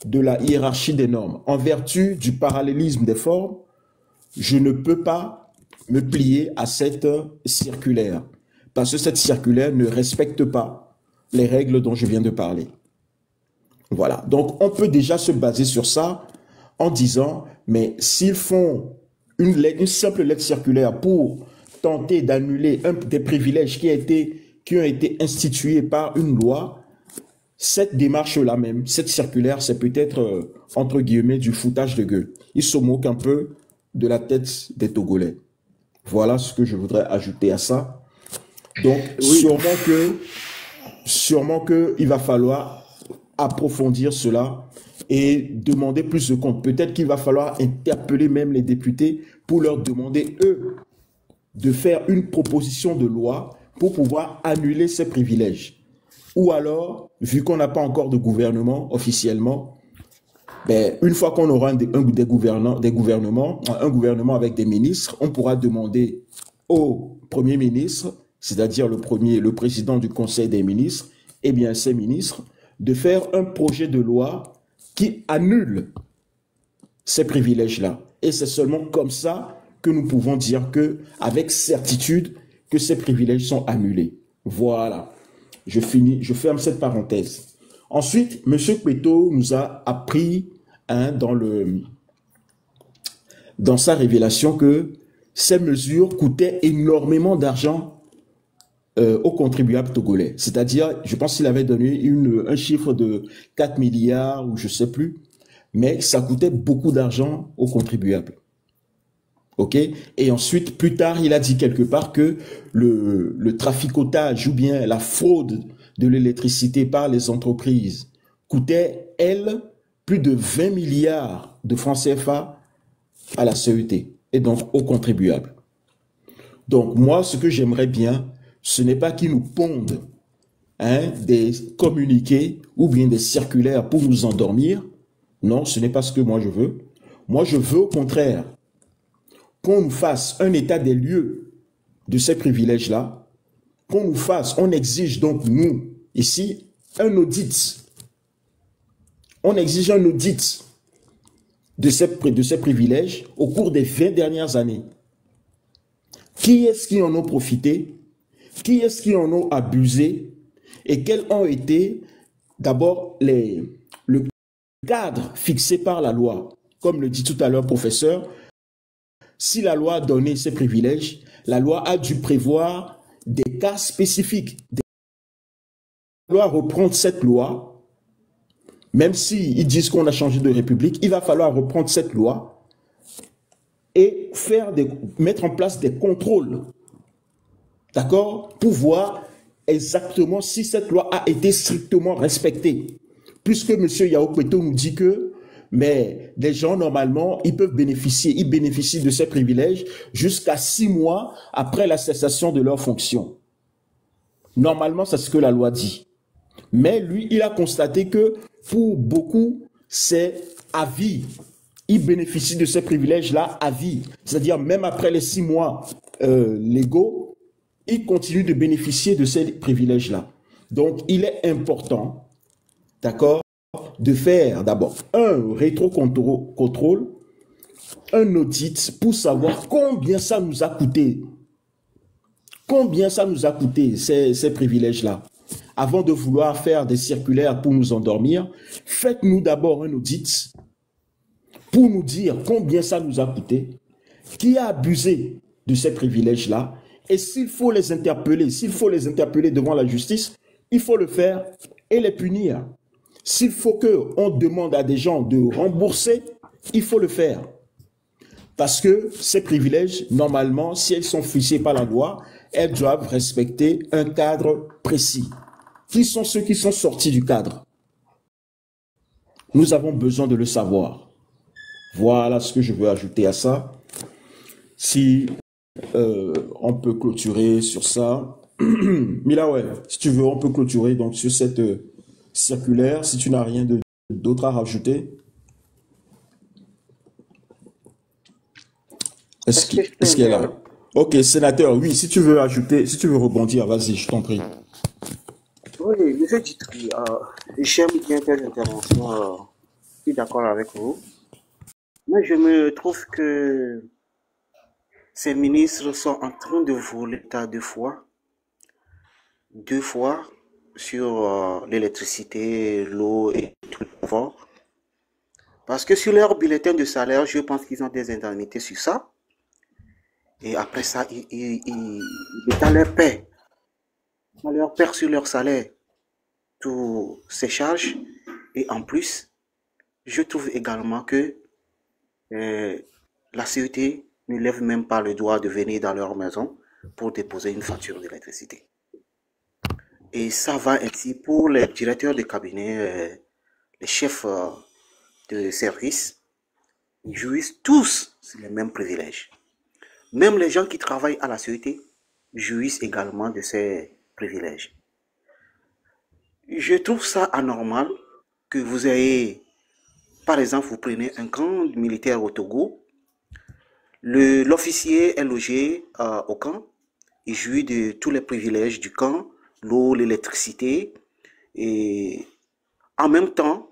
de la hiérarchie des normes, en vertu du parallélisme des formes, je ne peux pas me plier à cette circulaire, parce que cette circulaire ne respecte pas les règles dont je viens de parler. Voilà, donc on peut déjà se baser sur ça en disant, mais s'ils font une simple lettre circulaire pour tenter d'annuler des privilèges qui ont été institués par une loi, cette démarche-là même, cette circulaire, c'est peut-être, entre guillemets, du foutage de gueule. Ils se moquent un peu de la tête des Togolais. Voilà ce que je voudrais ajouter à ça. Donc, oui, sûrement que il va falloir approfondir cela et demander plus de comptes. Peut-être qu'il va falloir interpeller même les députés pour leur demander, eux, de faire une proposition de loi pour pouvoir annuler ces privilèges. Ou alors, vu qu'on n'a pas encore de gouvernement officiellement, ben, une fois qu'on aura un gouvernement avec des ministres, on pourra demander au Premier ministre, c'est-à-dire le président du Conseil des ministres, et bien ces ministres, de faire un projet de loi qui annule ces privilèges-là. Et c'est seulement comme ça que nous pouvons dire que, avec certitude, que ces privilèges sont annulés. Voilà. Je finis, je ferme cette parenthèse. Ensuite, M. Kpeto nous a appris dans sa révélation que ces mesures coûtaient énormément d'argent aux contribuables togolais. C'est-à-dire, je pense qu'il avait donné un chiffre de 4 milliards ou je ne sais plus, mais ça coûtait beaucoup d'argent aux contribuables. OK? Et ensuite, plus tard, il a dit quelque part que le traficotage ou bien la fraude de l'électricité par les entreprises coûtait, elle, plus de 20 milliards de francs CFA à la CET et donc aux contribuables. Donc, moi, ce que j'aimerais bien, ce n'est pas qu'ils nous pondent des communiqués ou bien des circulaires pour nous endormir. Non, ce n'est pas ce que moi je veux. Moi, je veux au contraire qu'on nous fasse un état des lieux de ces privilèges-là, qu'on nous fasse, on exige donc, nous, ici, un audit. On exige un audit de ces privilèges au cours des 20 dernières années. Qui est-ce qui en a profité? Qui est-ce qui en a abusé? Et quels ont été, d'abord, le cadre fixé par la loi? Comme le dit tout à l'heure, professeur, si la loi a donné ces privilèges, la loi a dû prévoir des cas spécifiques. La loi reprendre cette loi, même s'ils disent qu'on a changé de république, il va falloir reprendre cette loi et mettre en place des contrôles, d'accord, pour voir exactement si cette loi a été strictement respectée. Puisque M. Yao Kpeto nous dit que mais les gens, normalement, ils bénéficient de ces privilèges jusqu'à 6 mois après la cessation de leur fonction. Normalement, c'est ce que la loi dit. Mais lui, il a constaté que pour beaucoup, c'est à vie. Ils bénéficient de ces privilèges-là à vie. C'est-à-dire, même après les 6 mois légaux, ils continuent de bénéficier de ces privilèges-là. Donc, il est important, d'accord, de faire d'abord un rétro-contrôle, un audit pour savoir combien ça nous a coûté. Combien ça nous a coûté ces privilèges-là. Avant de vouloir faire des circulaires pour nous endormir, faites-nous d'abord un audit pour nous dire combien ça nous a coûté, qui a abusé de ces privilèges-là, et s'il faut les interpeller devant la justice, il faut le faire et les punir. S'il faut qu'on demande à des gens de rembourser, il faut le faire. Parce que ces privilèges, normalement, si elles sont fixées par la loi, elles doivent respecter un cadre précis. Qui sont ceux qui sont sortis du cadre? Nous avons besoin de le savoir. Voilà ce que je veux ajouter à ça. Si on peut clôturer sur ça. Mila, ouais, si tu veux, on peut clôturer donc sur cette circulaire, si tu n'as rien d'autre à rajouter. Est-ce qu'elle est là? Ok, sénateur, oui, si tu veux ajouter, si tu veux rebondir, vas-y, je t'en prie. Oui, monsieur Ditri, j'aime bien telle intervention, je suis d'accord avec vous. Mais je me trouve que ces ministres sont en train de voler l'État deux fois sur l'électricité, l'eau et tout le pouvoir. Parce que sur leur bulletin de salaire, je pense qu'ils ont des indemnités sur ça. Et après ça, l'État leur paie. On leur perd sur leur salaire toutes ces charges. Et en plus, je trouve également que la CET ne lève même pas le droit de venir dans leur maison pour déposer une facture d'électricité. Et ça va ainsi pour les directeurs de cabinet, les chefs de service. Ils jouissent tous les mêmes privilèges. Même les gens qui travaillent à la CET jouissent également de ces privilèges. Je trouve ça anormal que vous ayez, par exemple, vous prenez un camp militaire au Togo, l'officier est logé au camp, il jouit de tous les privilèges du camp, l'eau, l'électricité, et En même temps,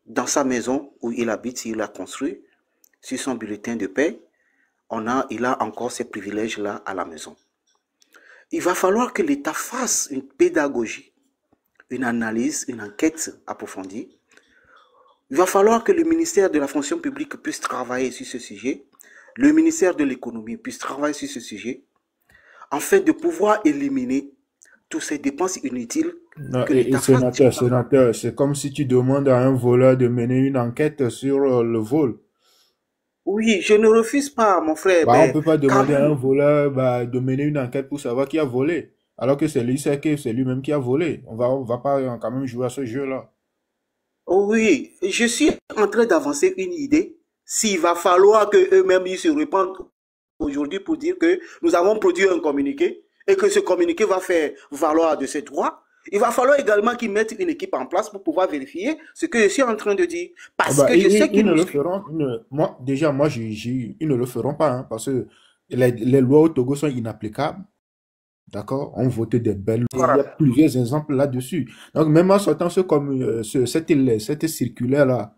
dans sa maison où il habite, il a construit, sur son bulletin de paie, il a encore ces privilèges-là à la maison. Il va falloir que l'État fasse une pédagogie, une analyse, une enquête approfondie. Il va falloir que le ministère de la fonction publique puisse travailler sur ce sujet, le ministère de l'économie puisse travailler sur ce sujet, afin de pouvoir éliminer toutes ces dépenses inutiles Non, que l'État sénateur, c'est comme si tu demandes à un voleur de mener une enquête sur le vol. Oui, je ne refuse pas, mon frère, Bah, on mais peut pas quand demander à un même, voleur de mener une enquête pour savoir qui a volé, alors que c'est lui, c'est lui-même qui a volé. On va pas quand même jouer à ce jeu-là. oh oui, je suis en train d'avancer une idée. S'il va falloir que eux-mêmes ils se répandent aujourd'hui pour dire que nous avons produit un communiqué et que ce communiqué va faire valoir de ses droits, il va falloir également qu'ils mettent une équipe en place pour pouvoir vérifier ce que je suis en train de dire. Ah Parce bah, que je sais ils qu'ils ne nous le suivent. feront. Ils ne le feront pas, hein, parce que les lois au Togo sont inapplicables. D'accord? On votait des belles lois. Il y a plusieurs exemples là-dessus. Donc, même en sortant cette circulaire-là,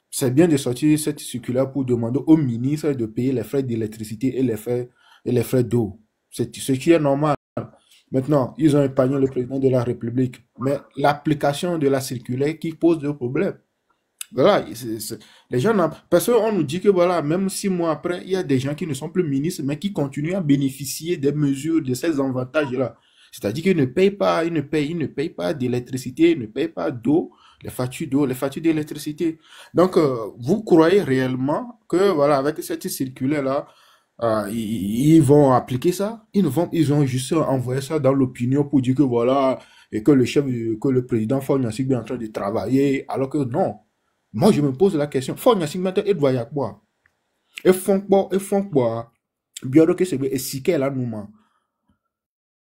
c'est bien de sortir cette circulaire pour demander au ministre de payer les frais d'électricité et les frais d'eau. C'est ce qui est normal. Maintenant, ils ont épargné le président de la République. Mais l'application de la circulaire qui pose des problèmes. Voilà, les gens, parce qu'on nous dit que voilà, même 6 mois après, il y a des gens qui ne sont plus ministres, mais qui continuent à bénéficier des mesures, de ces avantages-là. C'est-à-dire qu'ils ne payent pas, ils ne payent pas d'électricité, ils ne payent pas d'eau, les factures d'eau, les factures d'électricité. Donc, vous croyez réellement que voilà, avec cette circulaire-là, ils vont appliquer ça? Ils ont juste envoyé ça dans l'opinion pour dire que voilà, et que que le président Faure est en train de travailler, alors que non. Moi, je me pose la question. Faut n'y signature et doit y quoi? Et font quoi? Bien que c'est bien si qu'elle a nous.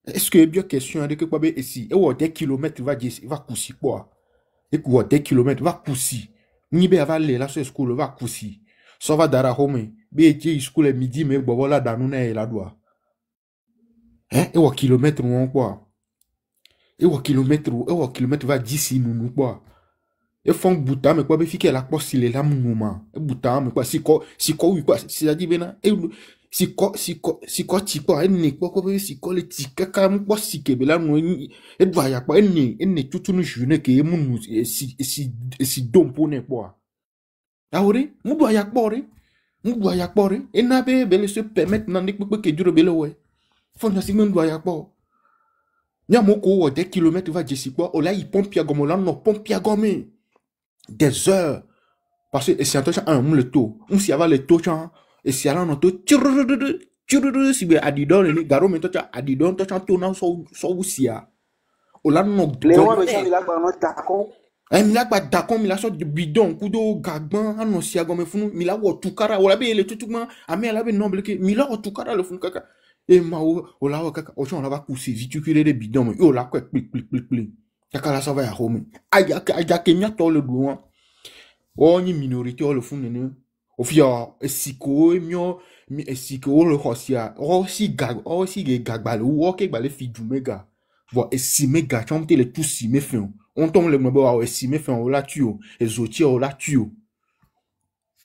Est-ce que bien question de que quoi bien ici? Et ou des kilomètres va courir quoi? Et quoi des kilomètres va courir? Ni bien va aller là sur school va courir. Ça va dara home. Bien qui school midi mais bon voilà dans nous là doit. Hein? Et ou kilomètre ou quoi? Et ou kilomètre va d'ici nous quoi? Et font bouta mais quoi béfi qu'elle a pas si les lames moment et bouta mais quoi si quoi oui quoi si a dit bena et si quoi ti quoi et ne quoi si quoi le ti kaka mo quoi si que bela no et doit ya quoi et ne tout une journée que mon et si don pour ne quoi ahori mo doit ya quoi et na be bele se permettre nan que dure bele ouais font na si mon doit ya quoi nya moko des kilomètres va d'ici quoi o là il pompe ya gomo là non pompe ya gomme des heures parce que si on un le taux si avant le taux et si alors notre si bien adidon les garo mais toi adidon toi tu n'as so usia o là non Les mois mais ça il a pas d'accord. mi la gba d'accord mi la sorte de bidon kudo gagban anon si agome funu mi la wo tukara o la be le tutukman ami la be noble que mi la wo tukara le funu kaka et ma o la wo kaka o on la va pousser viticuler des bidons mais o la quoi clic kaka la ça va ya home aya kenya to le douan o ni minorité o le fun nene o fia esiko emio mi esiko o le hosia o si gagba le o ke gba le fi du mega vo esime ga chomte le tout si me fin on tombe le mebo o esime fin o la tuo ezoti o la tuo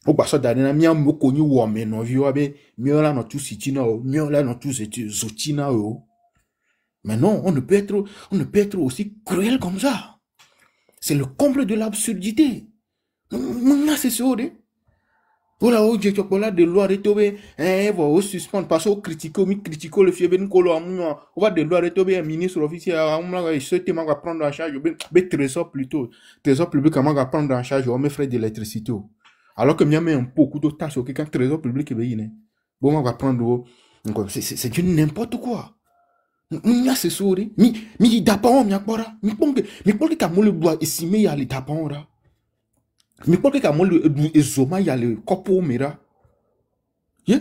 o gba so dane na mi amoko ni wo me no vi o be mi o la no tout si tina o mi o la no tout zoti na o. Mais non, on ne peut être aussi cruel comme ça. C'est le comble de l'absurdité. C'est ça, voilà, oh, j'ai chocolat de loi retombé, on va suspendre, parce qu'on critique le fier, on va de loi retombé, un ministre officiel, on va ce thème, on va prendre en charge, mais trésor plutôt, trésor public, on va prendre en charge, on met frais d'électricité. Alors que, il y a un peu de tâches, quelqu'un trésor public, bon, on va prendre, c'est du n'importe quoi. Mia se sori mi dapon mi akpora mi ponke ka mo le doa esime ya le dapon ra mi ponke ka mo le du ezoma ya le kopo mira ye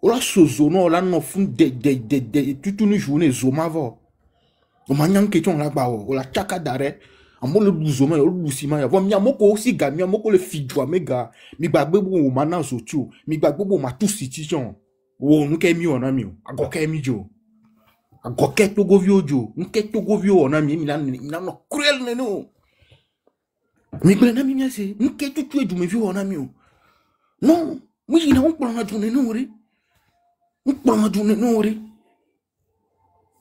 ora sozo no la no fun de toute une journée zoma vo o manyan ke ton la gba o la chaka dare amo le du zoma o du sima ya vo mi amoko si ga mi amoko le fidwa mega mi gbagbe bo o mana zo tu mi gbagbe bo ma tu situation wo nu ke mi ona mi o agoke mi jo agoke to govio jo nke to govio ona mi na no cruel nenu Mais ben na mi c'est nous que tu es du me vieux on a mieux. Non, moi il a on prend la journée non ri. On prend la journée non ri.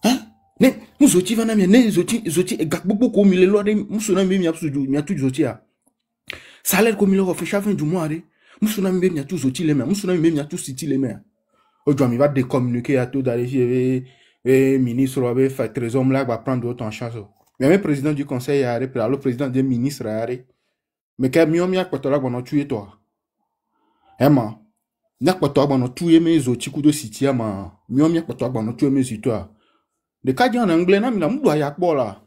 Hein? Ne nous zoti va na mi ne zoti e gak beaucoup comme il lo de musuna mi a tout zoti a. Salaire comme il a fait chaque fin du mois ri. Musuna mi a tout zoti les mains, musuna mi a tout city les mains. Aujourd'hui, il va décommuniquer à tout d'aller ministre ou avec fait trésor là va prendre d'autres en charge. Mais le président du conseil a arrêté, le président des ministres a arrêté. Mais quand mieux mieux que toi là on tué toi. Emma, n'a pas toi on tué mes autres coups de city ama. Mieux mieux que toi on tué mes histoires. De cas en anglais na mi na mudwa yakbo là.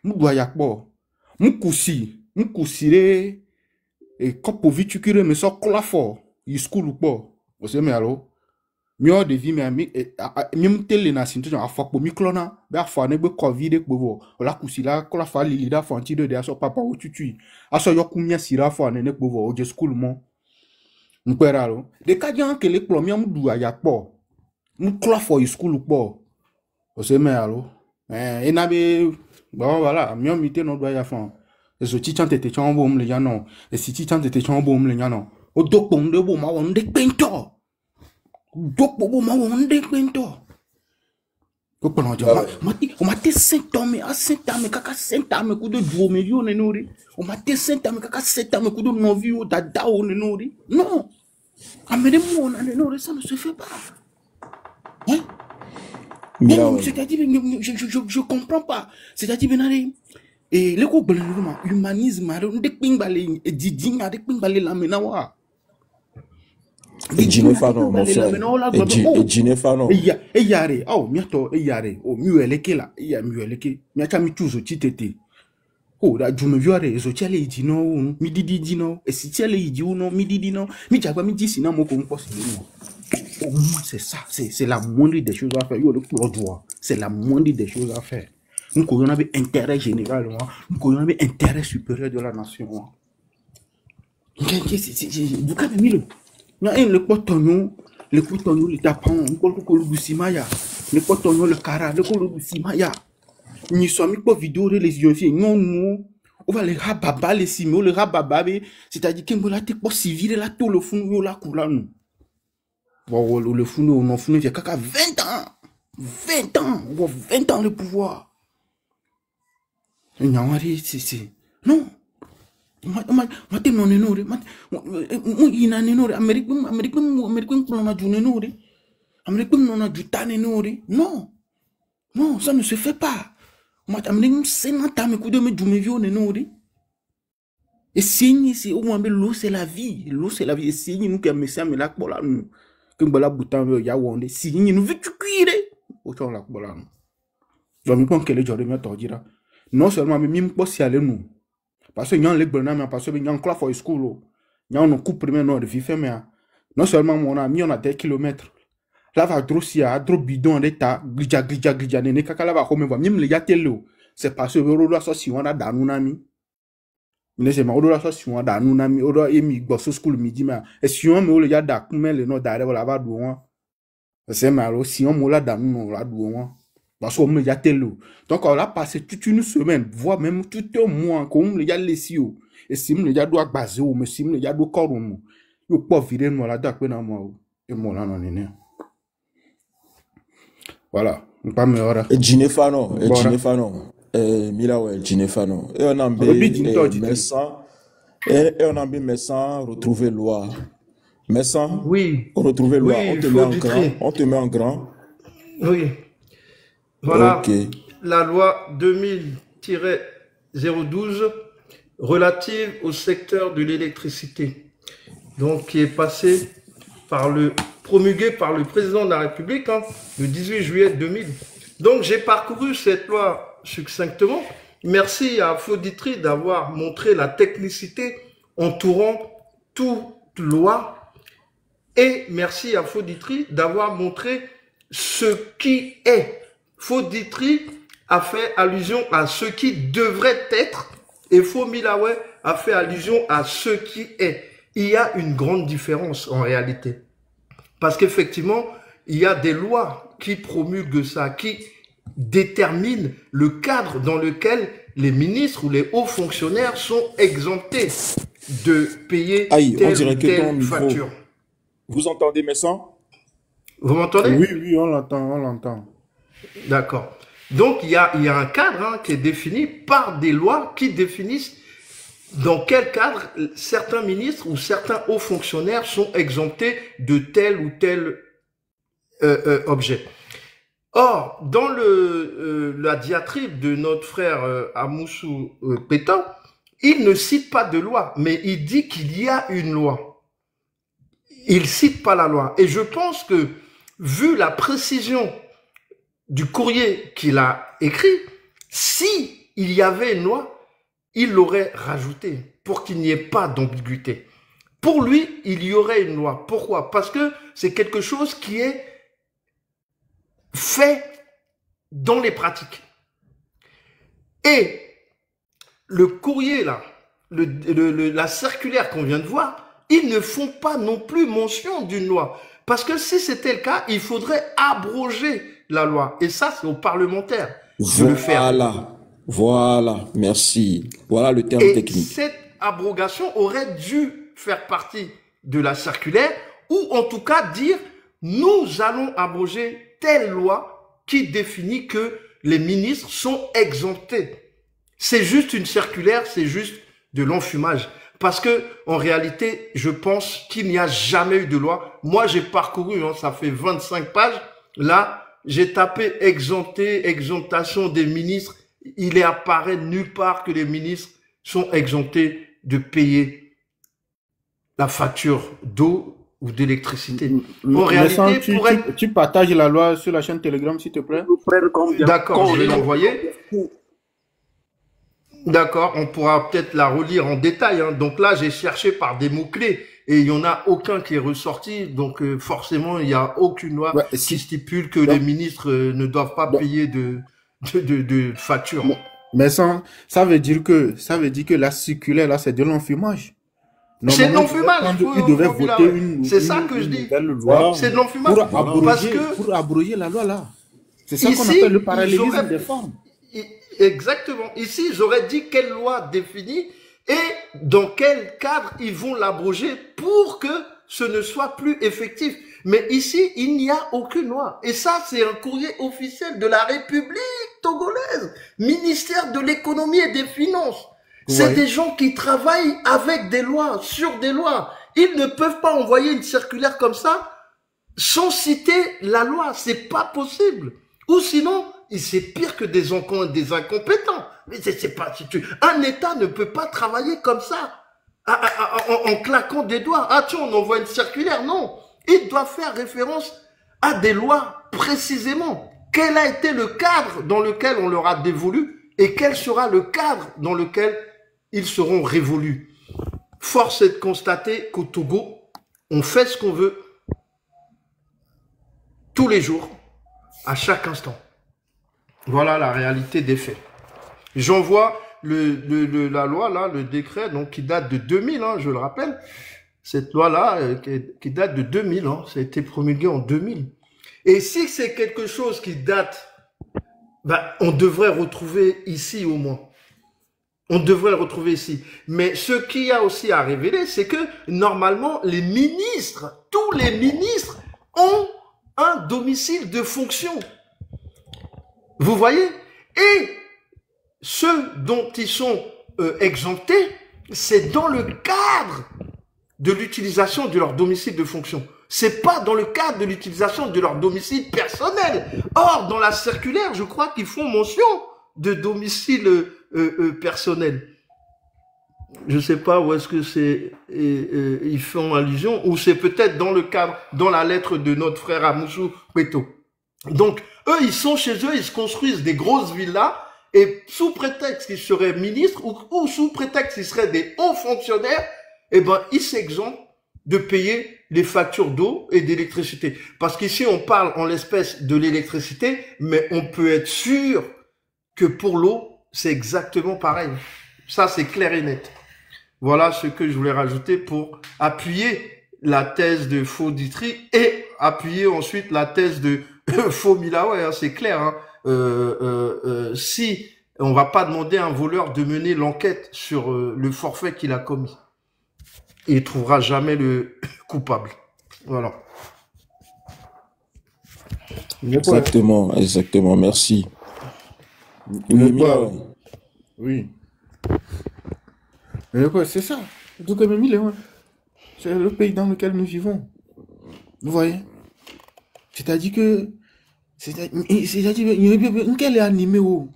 Mudwa yakbo. Mukusire et kopo vitukire me so kola fo. Il school ou pas. Vous savez alors. Mio de vie mais mi tele na sinto a fo po miklona be afo na gbe covid ekpo la kusila kola fa lilida fo anti de aso papa o tutu aso yokumia sira fo na ne ekpo o je school mo mpera lo de ka jan kele klo mi amdu aya po mu klo fo school po o se me alo ina be bon voilà mi mi te no do aya fo eso ti chan tete chan bo mle yano e si ti chan tete chan bo mle yano o dokpo nde bo ma won de pento donc bobo ma wonde kwento ko pano jama mati o mate sentame a sentame kaka sentame ku do duo me yo ne nori o mate sentame kaka sentame ku do no vi o dada o ne nori non amene mo na ne nori ça ne se fait pas hein c'est-à-dire je comprends pas c'est-à-dire benare et le ko blanc humanisme de pingbale e didinga de pingbale la menawa et Ginefano, mon frère. Et Ginefano. Et yare, oh, miato, et yare, oh, mueleke la, ya mueleke, miata mi tuzo titete. Oh, da jume viore, zo tiale idi no, mi didi di no, et si tiale idi no, mi didi no, mi jagwa mi disi na mo ko possible no. Au moins c'est ça, c'est la moindre des choses à faire. Yo le droit, c'est la moindre des choses à faire. Nous qu'on avait intérêt général, nous qu'on avait intérêt supérieur de la nation. Du cas de mille. Na en le potonyo le tapon ko lu simaya le potonyo le kara le ko lu simaya ni somi ko vidéo les yeux non on va les rababa les simio le rabababe c'est-à-dire que la te pour civil la tout le fond yo la coula nous bon le fond non fond il y a kaka 20 ans le pouvoir nyawari c'est non mate non nenore ina nenore Américain non a du nenore Américain non a du ta nenore non ça ne se fait pas mate Américain c'est nata me kudo me du me vio nenore et signe c'est au moins l'eau c'est la vie et signe nous que message me la bola nous que bola bouton ya wonde signe nous veut tu cuire au ton la bola nous donc me pense que les jardins me tordira non seulement mais même pas si aller nous parce que nous les bonhommes parce que nous classe for school nous on coupe premier nord de vivre mais non seulement mon ami on a des kilomètres là va drossia dro bidon d'état glija ne kaka va comme même les yatelo c'est parce que on so si on a dans nami mais c'est ma on so si on dans nami on emi gboso school midi mais et si on me le ya da comme le no dare voilà va do c'est malo si on me la dans nous la do parce qu'on me yatelo donc on a passé toute une semaine voire même tout un mois comme le ya lesio et si me le ya doit baser ou me si me le ya do corps ou yo pas virer moi la da na moi et moi là non né voilà pas meilleur Ginefano Milawe Ginefano et on a Messan retrouver loi Messan oui retrouver loi oui, on te met en grand oui voilà okay. La loi 2000-012 relative au secteur de l'électricité donc qui est passée promulguée par le président de la République le 18 juillet 2000. Donc j'ai parcouru cette loi succinctement. Merci à Foditri d'avoir montré la technicité entourant toute loi et merci à Foditri d'avoir montré ce qui est. Foditri a fait allusion à ce qui devrait être et Fomilawe a fait allusion à ce qui est. Il y a une grande différence en réalité. Parce qu'effectivement, il y a des lois qui promulguent ça, qui déterminent le cadre dans lequel les ministres ou les hauts fonctionnaires sont exemptés de payer Aïe, on telle dirait ou que ton telle micro. facture. Vous entendez mes sons? Vous m'entendez? Oui, oui, on l'entend, on l'entend. D'accord. Donc, il y a un cadre hein, qui est défini par des lois qui définissent dans quel cadre certains ministres ou certains hauts fonctionnaires sont exemptés de tel ou tel objet. Or, dans la diatribe de notre frère Amoussou Pétan, il ne cite pas de loi, mais il dit qu'il y a une loi. Il cite pas la loi. Et je pense que, vu la précision du courrier qu'il a écrit, si il y avait une loi, il l'aurait rajouté pour qu'il n'y ait pas d'ambiguïté. Pour lui, il y aurait une loi. Pourquoi? Parce que c'est quelque chose qui est fait dans les pratiques. Et le courrier, là, la circulaire qu'on vient de voir, ils ne font pas non plus mention d'une loi. Parce que si c'était le cas, il faudrait abroger la loi. Et ça, c'est aux parlementaires de le faire. Voilà, merci. Voilà le terme technique. Cette abrogation aurait dû faire partie de la circulaire ou en tout cas dire nous allons abroger telle loi qui définit que les ministres sont exemptés. C'est juste une circulaire, c'est juste de l'enfumage. Parce que en réalité, je pense qu'il n'y a jamais eu de loi. Moi, j'ai parcouru, hein, ça fait 25 pages. Là, j'ai tapé exempté, exemptation des ministres. Il est apparaît nulle part que les ministres sont exemptés de payer la facture d'eau ou d'électricité. En réalité, tu partages la loi sur la chaîne Telegram, s'il te plaît. D'accord, je vais l'envoyer. D'accord, on pourra peut-être la relire en détail. Hein. Donc là, j'ai cherché par des mots-clés et il n'y en a aucun qui est ressorti. Donc forcément, il n'y a aucune loi qui stipule que les ministres ne doivent pas payer de facture. Mais ça veut dire que la circulaire, là, c'est de l'enfumage. C'est de l'enfumage. Il devait voter une loi. C'est de l'enfumage. Pour abroger la loi, là. C'est ça qu'on appelle le parallélisme des formes. Exactement. Ici, j'aurais dit quelle loi définit et dans quel cadre ils vont l'abroger pour que ce ne soit plus effectif. Mais ici, il n'y a aucune loi. Et ça, c'est un courrier officiel de la République togolaise, ministère de l'économie et des finances. C'est des gens qui travaillent avec des lois, sur des lois. Ils ne peuvent pas envoyer une circulaire comme ça sans citer la loi. C'est pas possible. Ou sinon, c'est pire que des incompétents. Mais c'est pas, un État ne peut pas travailler comme ça, en claquant des doigts. Ah tiens, on envoie une circulaire. Non. Il doit faire référence à des lois précisément. Quel a été le cadre dans lequel on leur a dévolu et quel sera le cadre dans lequel ils seront révolus. Force est de constater qu'au Togo, on fait ce qu'on veut tous les jours, à chaque instant. Voilà la réalité des faits. J'envoie la loi, là, le décret, donc qui date de 2000, hein, je le rappelle. Cette loi-là, qui date de 2000, hein, ça a été promulgué en 2000. Et si c'est quelque chose qui date, on devrait retrouver ici au moins. On devrait le retrouver ici. Mais ce qu'il y a aussi à révéler, c'est que normalement, les ministres, tous les ministres, ont un domicile de fonction. Vous voyez? Et ceux dont ils sont exemptés, c'est dans le cadre de l'utilisation de leur domicile de fonction. C'est pas dans le cadre de l'utilisation de leur domicile personnel. Or, dans la circulaire, je crois qu'ils font mention de domicile personnel. Je sais pas où est-ce que c'est, ils font allusion, ou c'est peut-être dans le cadre, dans la lettre de notre frère Amoussou Péto. Donc, eux, ils sont chez eux, ils se construisent des grosses villas, et sous prétexte qu'ils seraient ministres, ou sous prétexte qu'ils seraient des hauts fonctionnaires, ils s'exemptent de payer les factures d'eau et d'électricité. Parce qu'ici, on parle en l'espèce de l'électricité, mais on peut être sûr que pour l'eau, c'est exactement pareil. Ça, c'est clair et net. Voilà ce que je voulais rajouter pour appuyer la thèse de Faux Ditry et appuyer ensuite la thèse de Faux Milaoué. Hein, c'est clair. Hein. Si On va pas demander à un voleur de mener l'enquête sur le forfait qu'il a commis. Et il trouvera jamais le coupable. Voilà. Exactement, exactement, merci. Mais Mila, quoi? Oui. Mais quoi, c'est ça. Tout comme Emile, ouais. C'est le pays dans lequel nous vivons. Vous voyez? C'est-à-dire que. C'est-à-dire quel est animé où?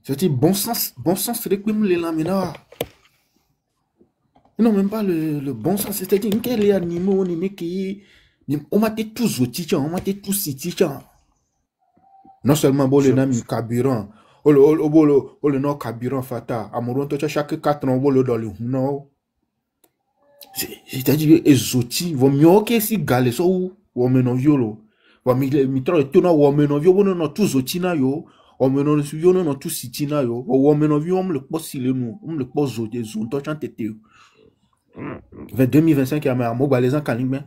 C'est-à-dire bon sens, c'est le crime les lamina. Non, même pas le bon sens. C'est-à-dire quel est animé où on est qui. On m'a dit tous aux tichans, on m'a dit tous ces tichans. Non seulement bon, les noms carburant. Le nom carburant fata. Amoureux, chaque 4 ans, on le dans le non. C'est-à-dire que les outils vont mieux que si galé ça ou on violo. Va mitra tona ou on violo non tous outils na yo. On menon violo non tous siti na yo. Ou on violo on le poste le nous, on le poste des zones toi chante te. Vers 2025 il y a un mot balaisan kalimbe.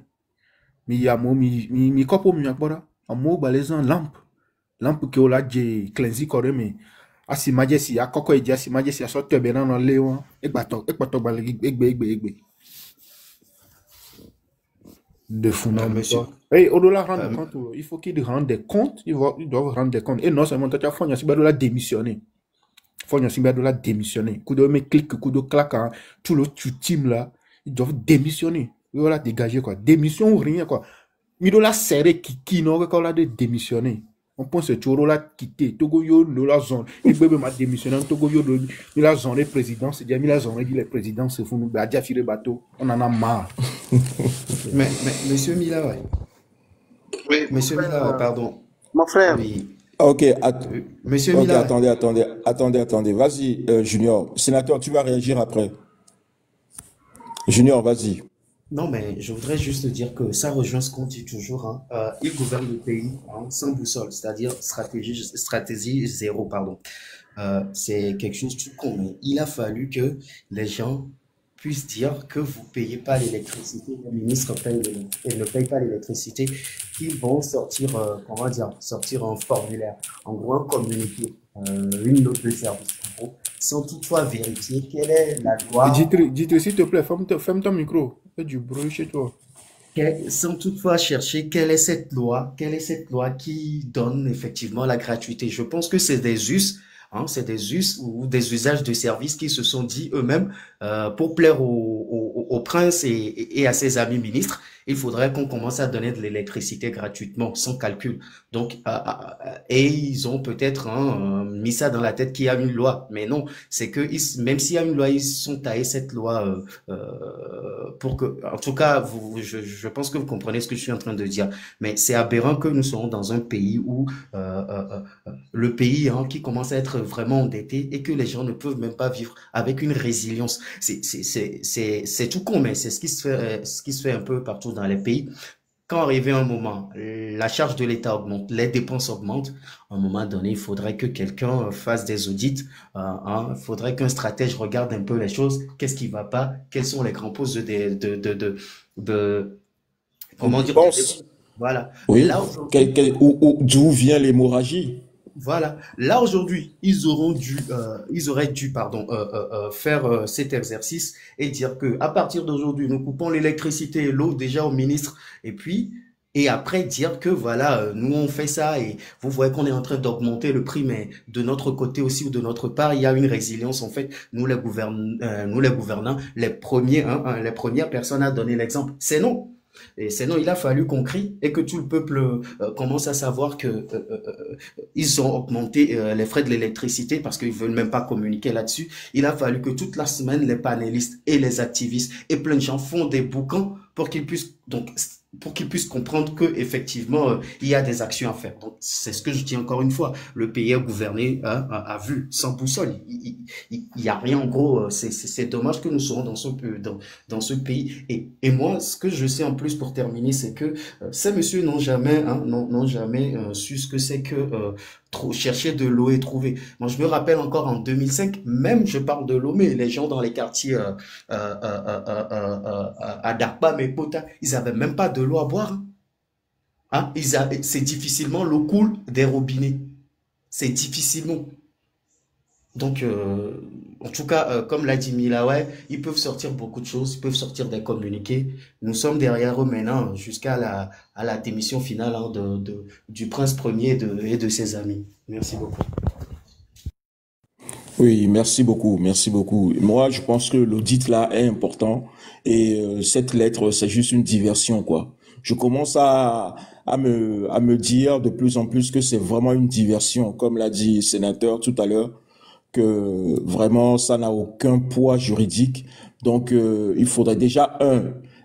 Mi ya mo mi kopo mi akbora. Un mot balaisan lampe que ola je cleansi koreme. Asi majesi akoko eji asi majesi asote bena no leon. Ekbato balegi egbe. De Monsieur, fondamentaux. Et au-delà rendre compte, il faut qu'ils rendent des comptes, ils doivent rendre des comptes. Et non seulement, tu as fait de la démissionner. Faut de la démissionner. Coup de me clic, coup de claque, hein, tout le team là, ils doivent démissionner. Voilà, dégager quoi. Démission ou rien quoi. Mais de la serrer qui n'aurait qu'à la de démissionner. On pense que tu la quitter. Togo yo de la zone. Il peut même démissionner. Togo yo de la zone les présidents. C'est déjà mis la zone les présidents. C'est fou. Nous a déjà filé bateau. On en a marre. mais Monsieur Mila, ouais. Oui, Monsieur Mila, pardon. mon frère. Oui. ok, Monsieur ok, Mila, attendez. Vas-y, Junior. Sénateur, tu vas réagir après. Junior, vas-y. non, mais je voudrais juste dire que ça rejoint ce qu'on dit toujours. Hein. Il gouverne le pays sans boussole, c'est-à-dire stratégie zéro, pardon. C'est quelque chose de tout con, mais il a fallu que les gens puissent dire que vous payez pas l'électricité, le ministre ne paye pas l'électricité, qu'ils vont sortir, comment dire, sortir un formulaire, en gros un communiqué, une note de service, en gros, sans toutefois vérifier quelle est la loi. Dites s'il te plaît, ferme ton micro. Fais du bruit chez toi. Sans toutefois chercher quelle est cette loi qui donne effectivement la gratuité. Je pense que c'est des us, c'est des us ou des usages de services qui se sont dit eux-mêmes pour plaire au prince et à ses amis ministres. Il faudrait qu'on commence à donner de l'électricité gratuitement, sans calcul. Donc, et ils ont peut-être mis ça dans la tête qu'il y a une loi. Mais non, c'est que même s'il y a une loi, ils sont taillés cette loi pour que, en tout cas, je pense que vous comprenez ce que je suis en train de dire. Mais c'est aberrant que nous soyons dans un pays où le pays qui commence à être vraiment endetté et que les gens ne peuvent même pas vivre avec une résilience. C'est tout con, mais c'est ce qui se fait un peu partout dans les pays. Quand arrivé un moment, la charge de l'État augmente, les dépenses augmentent. À un moment donné, il faudrait que quelqu'un fasse des audits. Il faudrait qu'un stratège regarde un peu les choses. Qu'est-ce qui va pas? Quels sont les grands postes de comment dire? Pense. Voilà. Oui. Là, D'où vient l'hémorragie? voilà. Là aujourd'hui, ils auraient dû, faire cet exercice et dire que à partir d'aujourd'hui, nous coupons l'électricité et l'eau déjà au ministre, et après dire que voilà, nous on fait ça et vous voyez qu'on est en train d'augmenter le prix, mais de notre côté aussi ou de notre part, il y a une résilience en fait. Nous les gouvernants, les premières personnes à donner l'exemple, c'est non. Et sinon, il a fallu qu'on crie et que tout le peuple commence à savoir que ils ont augmenté les frais de l'électricité parce qu'ils veulent même pas communiquer là-dessus. Il a fallu que toute la semaine, les panélistes et les activistes et plein de gens font des boucans pour qu'ils puissent comprendre que effectivement il y a des actions à faire. Donc c'est ce que je dis encore une fois. Le pays est gouverné à vue, sans boussole. Il y a rien en gros. C'est dommage que nous soyons dans ce pays. Et moi, ce que je sais en plus pour terminer, c'est que ces messieurs n'ont jamais su ce que c'est que chercher de l'eau et trouver. Moi, je me rappelle encore en 2005, même je parle de l'eau, mais les gens dans les quartiers à Darba, mes potes, ils avaient même pas de l'eau à boire. C'est difficilement l'eau coule des robinets. C'est difficilement. Donc, en tout cas, comme l'a dit Milaway, ils peuvent sortir beaucoup de choses, ils peuvent sortir des communiqués. Nous sommes derrière eux maintenant jusqu'à à la démission finale hein, du prince premier et de ses amis. Merci beaucoup. Oui, merci beaucoup, merci beaucoup. Moi, je pense que l'audit là est important et cette lettre, c'est juste une diversion, quoi. Je commence à me dire de plus en plus que c'est vraiment une diversion, comme l'a dit le sénateur tout à l'heure, que vraiment ça n'a aucun poids juridique. Donc, il faudrait déjà,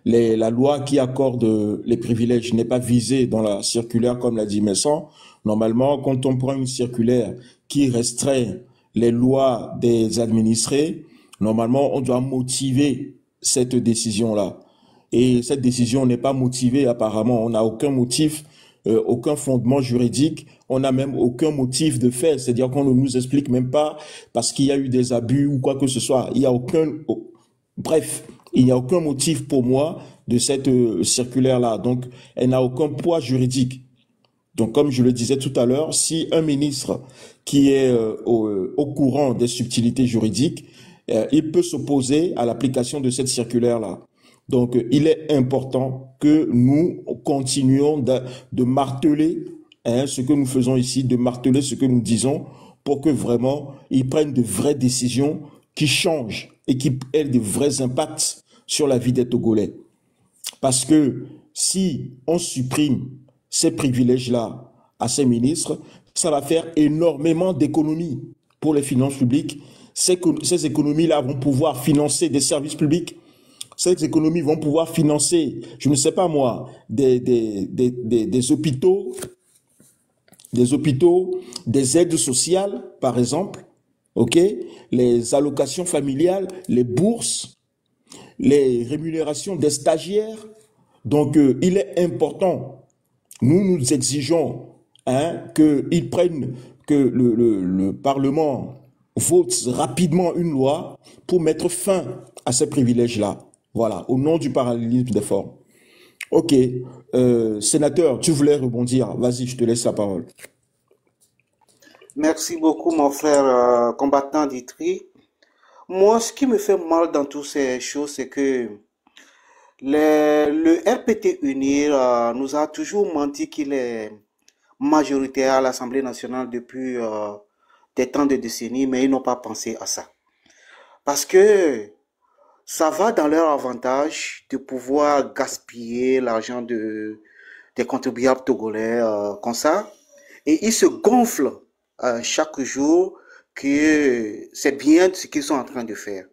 la loi qui accorde les privilèges n'est pas visée dans la circulaire, comme l'a dit Messon. Normalement, quand on prend une circulaire qui restreint les lois des administrés, normalement, on doit motiver cette décision-là. Et cette décision n'est pas motivée apparemment. On n'a aucun motif, aucun fondement juridique. On n'a même aucun motif de fait. C'est-à-dire qu'on ne nous explique même pas parce qu'il y a eu des abus ou quoi que ce soit. Il y a aucun, bref, il n'y a aucun motif pour moi de cette circulaire-là. Donc, elle n'a aucun poids juridique. Donc, comme je le disais tout à l'heure, si un ministre qui est au courant des subtilités juridiques, il peut s'opposer à l'application de cette circulaire-là. Donc, il est important que nous continuions de marteler ce que nous faisons ici, de marteler ce que nous disons pour que vraiment ils prennent de vraies décisions qui changent et qui aient de vrais impacts sur la vie des Togolais. Parce que si on supprime ces privilèges-là à ces ministres, ça va faire énormément d'économies pour les finances publiques. Ces économies-là vont pouvoir financer des services publics. Ces économies vont pouvoir financer, je ne sais pas moi, des hôpitaux, des aides sociales, par exemple, ok, les allocations familiales, les bourses, les rémunérations des stagiaires. Donc, il est important. Nous exigeons qu'ils prennent, que le Parlement vote rapidement une loi pour mettre fin à ces privilèges-là. Voilà, au nom du parallélisme des formes. Ok, sénateur, tu voulais rebondir. Vas-y, je te laisse la parole. Merci beaucoup, mon frère combattant d'Itri. Moi, ce qui me fait mal dans toutes ces choses, c'est que le RPT Unir nous a toujours menti qu'il est majoritaire à l'Assemblée nationale depuis des temps de décennies, mais ils n'ont pas pensé à ça. Parce que ça va dans leur avantage de pouvoir gaspiller l'argent des contribuables togolais comme ça. Et ils se gonflent chaque jour que c'est bien ce qu'ils sont en train de faire.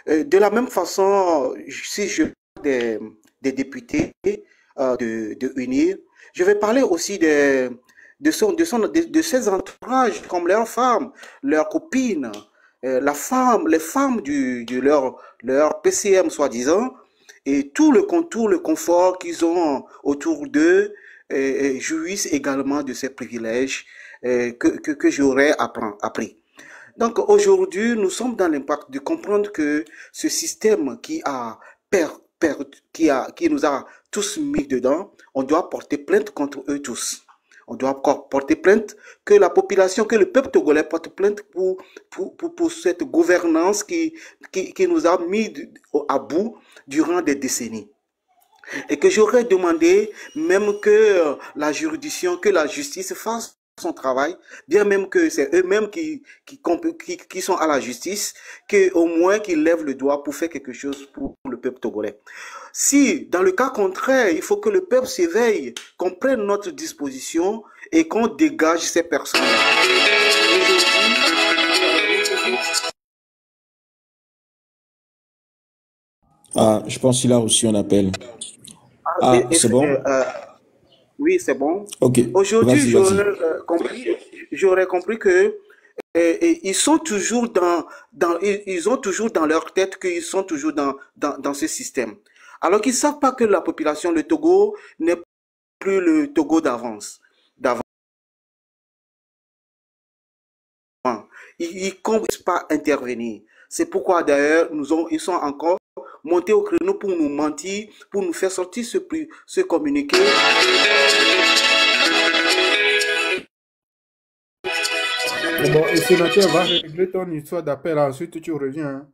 De la même façon, si je parle des députés de UNIR, je vais parler aussi de ses entourages, comme leurs femmes, leurs copines, les femmes de leur PCM soi-disant, et tout le confort qu'ils ont autour d'eux, jouissent également de ces privilèges que j'aurais appris. Donc aujourd'hui, nous sommes dans l'impact de comprendre que ce système qui nous a tous mis dedans, on doit porter plainte contre eux tous. On doit porter plainte, que la population, que le peuple togolais porte plainte pour cette gouvernance qui nous a mis à bout durant des décennies. Et que j'aurais demandé même que la juridiction, que la justice fasse son travail, bien même que c'est eux-mêmes qui sont à la justice, qu'au moins qu'ils lèvent le doigt pour faire quelque chose pour le peuple togolais. Si, dans le cas contraire, il faut que le peuple s'éveille, qu'on prenne notre disposition et qu'on dégage ces personnes. Ah, je pense qu'il a reçu un appel. Ah, c'est bon? Oui, c'est bon. Ok. Aujourd'hui, j'aurais compris que ils sont toujours ils ont toujours dans leur tête qu'ils sont toujours dans ce système. Alors qu'ils ne savent pas que la population, le Togo, n'est plus le Togo d'avance. Ils ne commencent pas à intervenir. C'est pourquoi d'ailleurs, ils sont encore montés au créneau pour nous mentir, pour nous faire sortir ce communiqué. Bon, et sénateur va régler ton histoire d'appel, ensuite tu reviens. Hein.